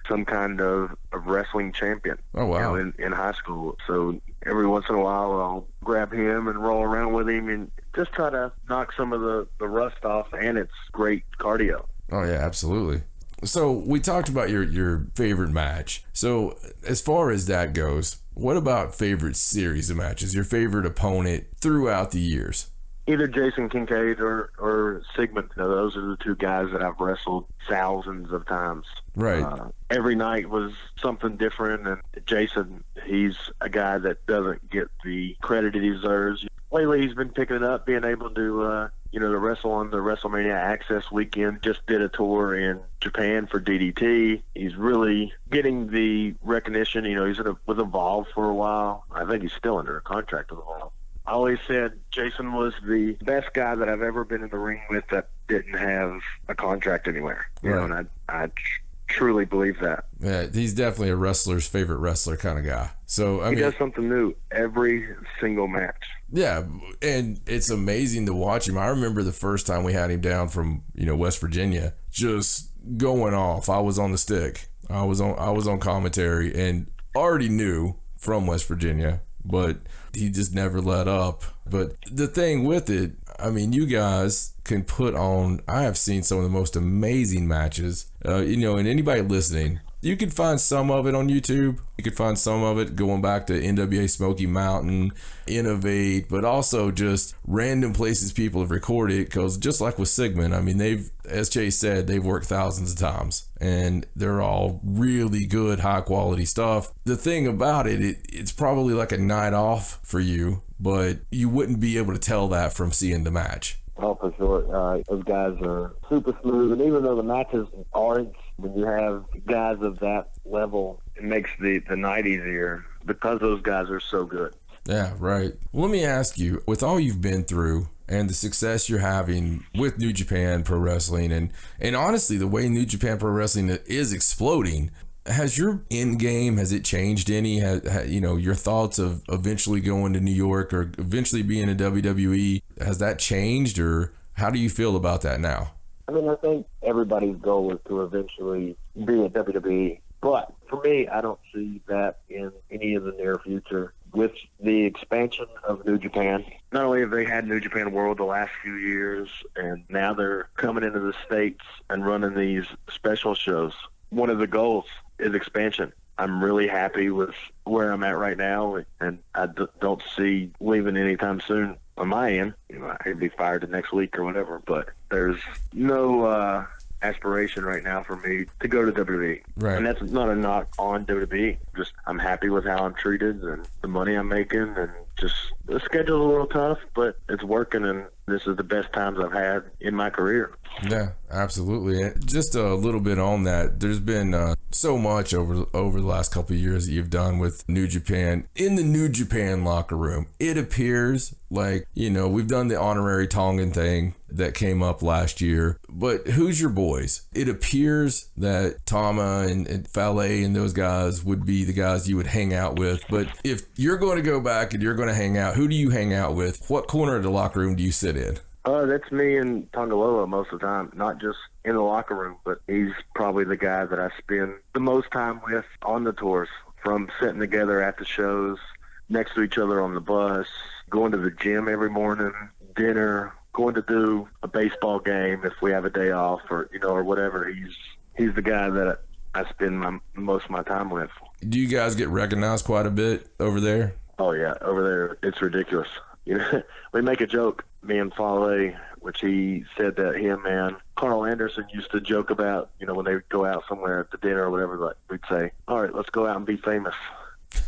some kind of wrestling champion. Oh, wow. In high school. So every once in a while I'll grab him and roll around with him and just try to knock some of the rust off, and it's great cardio. Oh yeah, absolutely. So we talked about your favorite match. So as far as that goes, what about favorite series of matches? Your favorite opponent throughout the years? Either Jason Kincaid or Sigmund. Those are the two guys that I've wrestled thousands of times. Right. Every night was something different, and Jason, he's a guy that doesn't get the credit he deserves. Lately, he's been picking it up, being able to to wrestle on the WrestleMania Access weekend. Just did a tour in Japan for DDT. He's really getting the recognition. He's with Evolve for a while. I think he's still under a contract with Evolve. I always said Jason was the best guy that I've ever been in the ring with that didn't have a contract anywhere. And I truly believe that. Yeah, he's definitely a wrestler's favorite wrestler kind of guy. So he does something new every single match. Yeah, and it's amazing to watch him. I remember the first time we had him down from West Virginia, just going off. I was on the stick. I was on commentary, and already knew from West Virginia, but he just never let up. But the thing with it, you guys can put on, I have seen some of the most amazing matches, and anybody listening, you can find some of it on YouTube. You can find some of it going back to NWA Smoky Mountain, Innovate, but also just random places people have recorded, because just like with Sigmund, they've, as Chase said, they've worked thousands of times, and they're all really good, high quality stuff. The thing about it's probably like a night off for you, but you wouldn't be able to tell that from seeing the match. Oh, for sure. Those guys are super smooth, and even though the matches aren't, when you have guys of that level, it makes the night easier because those guys are so good. Yeah, right. Well, let me ask you, with all you've been through and the success you're having with New Japan Pro Wrestling, and honestly, the way New Japan Pro Wrestling is exploding, has your end game, has it changed any? Your thoughts of eventually going to New York or eventually being a WWE, has that changed, or how do you feel about that now? I think everybody's goal is to eventually be at WWE. But for me, I don't see that in any of the near future. With the expansion of New Japan, not only have they had New Japan World the last few years, and now they're coming into the States and running these special shows. One of the goals is expansion. I'm really happy with where I'm at right now, and I don't see leaving anytime soon on my end. I could be fired the next week or whatever, but there's no aspiration right now for me to go to WWE. Right. And that's not a knock on WWE. Just I'm happy with how I'm treated and the money I'm making, and just the schedule's a little tough, but it's working, and this is the best times I've had in my career. Yeah, absolutely. And just a little bit on that, there's been so much over the last couple of years that you've done with New Japan. In the New Japan locker room, it appears like, we've done the honorary Tongan thing that came up last year, but who's your boys? It appears that Tama and Fale and those guys would be the guys you would hang out with, but if you're going to go back and you're going to hang out, who do you hang out with? What corner of the locker room do you sit in? That's me and Tongaloa most of the time, not just in the locker room, but he's probably the guy that I spend the most time with on the tours, from sitting together at the shows, next to each other on the bus, going to the gym every morning, dinner, going to do a baseball game if we have a day off, or whatever. He's the guy that I spend most of my time with. Do you guys get recognized quite a bit over there? Oh yeah, over there it's ridiculous. We make a joke, me and Fale, which he said that him and Carl Anderson used to joke about, when they would go out somewhere at the dinner or whatever, like we'd say, all right, let's go out and be famous.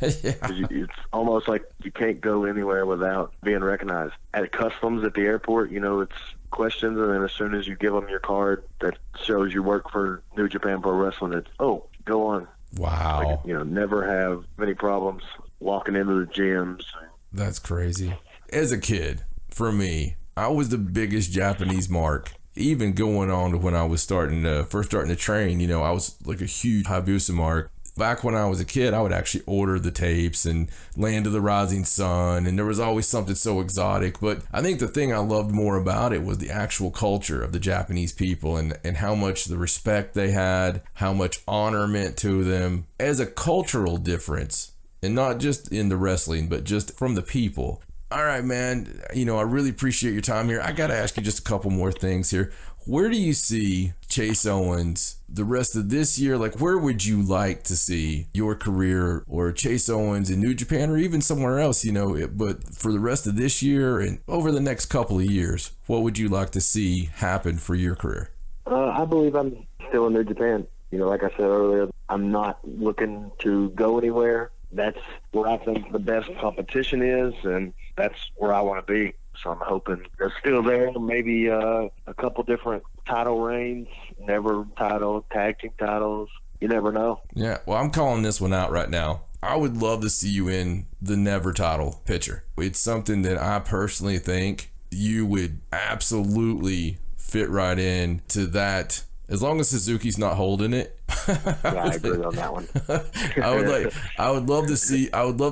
Yeah. It's almost like you can't go anywhere without being recognized. At customs at the airport, it's questions, and then as soon as you give them your card that shows you work for New Japan Pro Wrestling, it's, oh, go on. Wow. Like, never have any problems walking into the gyms. That's crazy. As a kid, for me, I was the biggest Japanese mark. Even going on to when I was first starting to train, I was like a huge Hayabusa mark. Back when I was a kid, I would actually order the tapes and Land of the Rising Sun, and there was always something so exotic. But I think the thing I loved more about it was the actual culture of the Japanese people and how much the respect they had, how much honor meant to them as a cultural difference, and not just in the wrestling, but just from the people. All right, man, I really appreciate your time here. I got to ask you just a couple more things here. Where do you see Chase Owens the rest of this year? Like, where would you like to see your career or Chase Owens in New Japan or even somewhere else, but for the rest of this year and over the next couple of years, what would you like to see happen for your career? I believe I'm still in New Japan. Like I said earlier, I'm not looking to go anywhere. That's where I think the best competition is, and that's where I want to be. So I'm hoping they're still there. Maybe a couple different title reigns, never title, tag team titles. You never know. Yeah, well, I'm calling this one out right now. I would love to see you in the never title picture. It's something that I personally think you would absolutely fit right in to that. As long as Suzuki's not holding it. Yeah, I agree on that one. I would love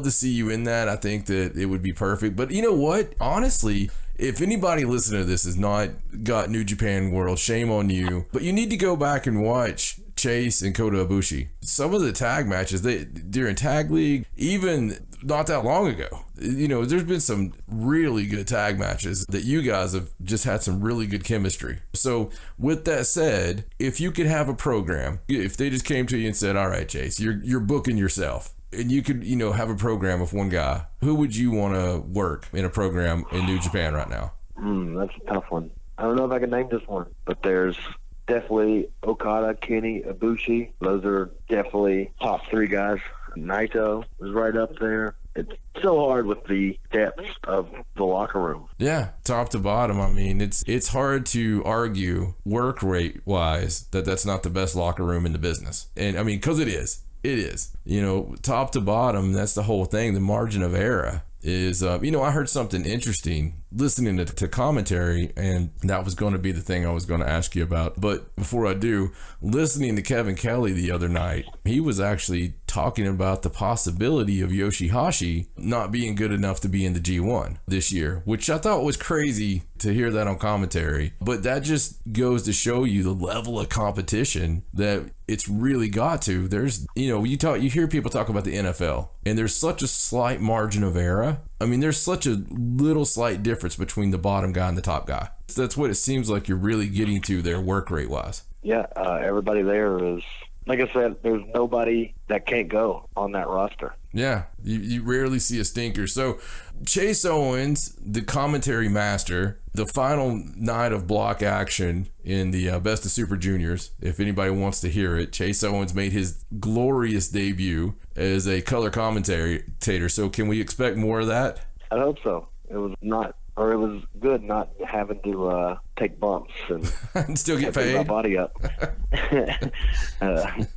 to see you in that. I think that it would be perfect. But you know what? Honestly, if anybody listening to this has not got New Japan World, shame on you. But you need to go back and watch Chase and Kota Ibushi. Some of the tag matches during Tag League, even not that long ago, there's been some really good tag matches that you guys have just had some really good chemistry. So with that said, if you could have a program, if they just came to you and said, all right, Chase, you're booking yourself, and you could, have a program with one guy, who would you want to work in a program in New Japan right now? That's a tough one. I don't know if I can name this one, but there's definitely Okada, Kenny, Ibushi. Those are definitely top three guys. Naito was right up there. It's so hard with the depth of the locker room. Yeah, top to bottom. I mean, it's hard to argue work rate wise that's not the best locker room in the business. And I mean, because it is. It is. Top to bottom, that's the whole thing. The margin of error is, I heard something interesting listening to commentary, and that was going to be the thing I was going to ask you about. But before I do, listening to Kevin Kelly the other night, he was actually talking about the possibility of Yoshihashi not being good enough to be in the G1 this year, which I thought was crazy to hear that on commentary. But that just goes to show you the level of competition that it's really got to. There's, you hear people talk about the NFL, and there's such a slight margin of error. I mean, there's such a little slight difference between the bottom guy and the top guy. That's what it seems like you're really getting to there work rate wise. Yeah, everybody there is, like I said, there's nobody that can't go on that roster. Yeah, you rarely see a stinker. So Chase Owens, the commentary master, the final night of block action in the Best of Super Juniors, if anybody wants to hear it, Chase Owens made his glorious debut as a color commentator. So can we expect more of that? I hope so. It was good not having to take bumps and still get paid. My body up. That was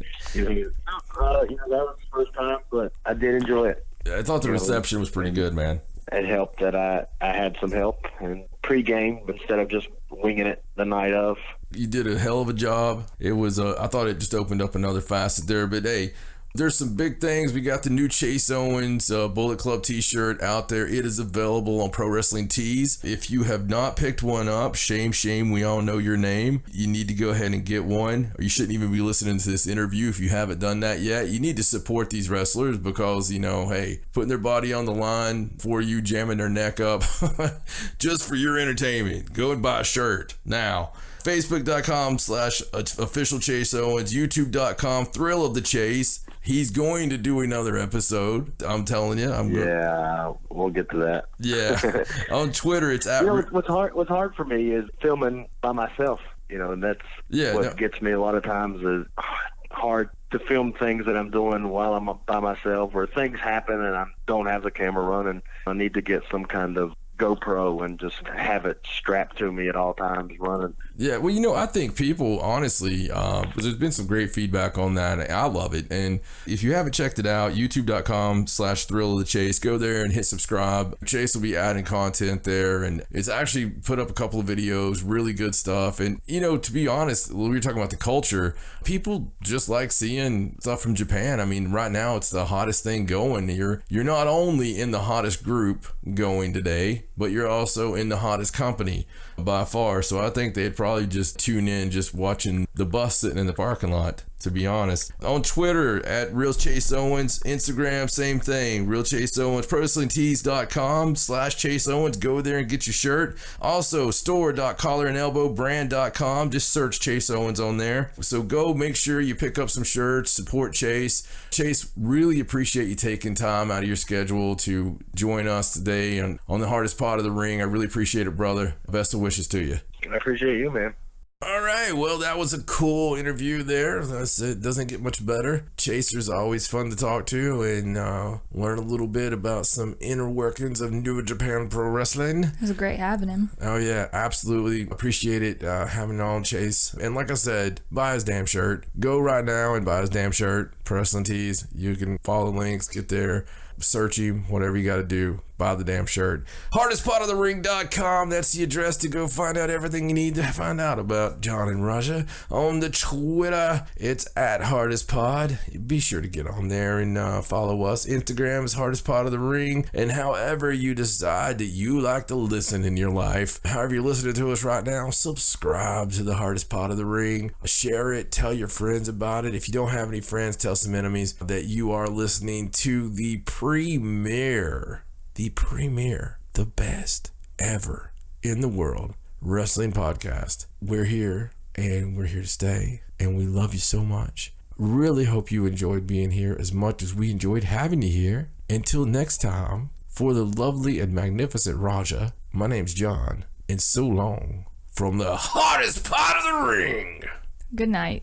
the first time, but I did enjoy it. I thought the reception was pretty good, man. It helped that I had some help and pre-game instead of just winging it the night of. You did a hell of a job. It was I thought it just opened up another facet there, but hey, there's some big things. We got the new Chase Owens Bullet Club t-shirt out there. It is available on Pro Wrestling Tees. If you have not picked one up, shame, we all know your name. You need to go ahead and get one, or you shouldn't even be listening to this interview if you haven't done that yet. You need to support these wrestlers because, hey, putting their body on the line for you, jamming their neck up just for your entertainment. Go and buy a shirt now. Facebook.com/official Chase Owens, YouTube.com, Thrill of the Chase. He's going to do another episode. I'm telling you. We'll get to that. Yeah. On Twitter, it's at. What's hard for me is filming by myself. And that's what gets me a lot of times. Is hard to film things that I'm doing while I'm by myself, or things happen and I don't have the camera running. I need to get some kind of GoPro and just have it strapped to me at all times running. Yeah, well, I think people, honestly, there's been some great feedback on that, and I love it. And if you haven't checked it out, youtube.com/thrill of the chase, go there and hit subscribe. Chase will be adding content there, and it's actually put up a couple of videos, really good stuff. And, to be honest, when we were talking about the culture, people just like seeing stuff from Japan. I mean, right now it's the hottest thing going. You're not only in the hottest group going today, but you're also in the hottest company by far. So I think they'd probably just tune in just watching the bus sitting in the parking lot, to be honest. On Twitter, at Real Chase Owens. Instagram, same thing, Real Chase Owens. ProWrestlingTees.com/Chase Owens. Go there and get your shirt. Also, store.collarandelbowbrand.com. Just search Chase Owens on there. So go make sure you pick up some shirts, support Chase. Chase, really appreciate you taking time out of your schedule to join us today on the hardest part of the ring. I really appreciate it, brother. Best of wishes to you. I appreciate you, man. All right, well, that was a cool interview there. It doesn't get much better. Chaser's always fun to talk to and learn a little bit about some inner workings of New Japan Pro Wrestling. It was great having him. Oh, yeah, absolutely. Appreciate it having on Chase. And like I said, buy his damn shirt. Go right now and buy his damn shirt. Pro Wrestling Tees. You can follow the links, get there, search him, whatever you got to do. Buy the damn shirt. HardestPotOfTheRing.com. That's the address to go find out everything you need to find out about John and Raja. On the Twitter, it's at HardestPod. Be sure to get on there and follow us. Instagram is HardestPotOfTheRing. And however you decide that you like to listen in your life, however you're listening to us right now, subscribe to the Hardest Pod of the Ring. Share it. Tell your friends about it. If you don't have any friends, tell some enemies that you are listening to the premier, the best ever in the world wrestling podcast. We're here and we're here to stay, and we love you so much. Really hope you enjoyed being here as much as we enjoyed having you here. Until next time, for the lovely and magnificent Raja, my name's John, and so long from the Hardest Part of the Ring. Good night.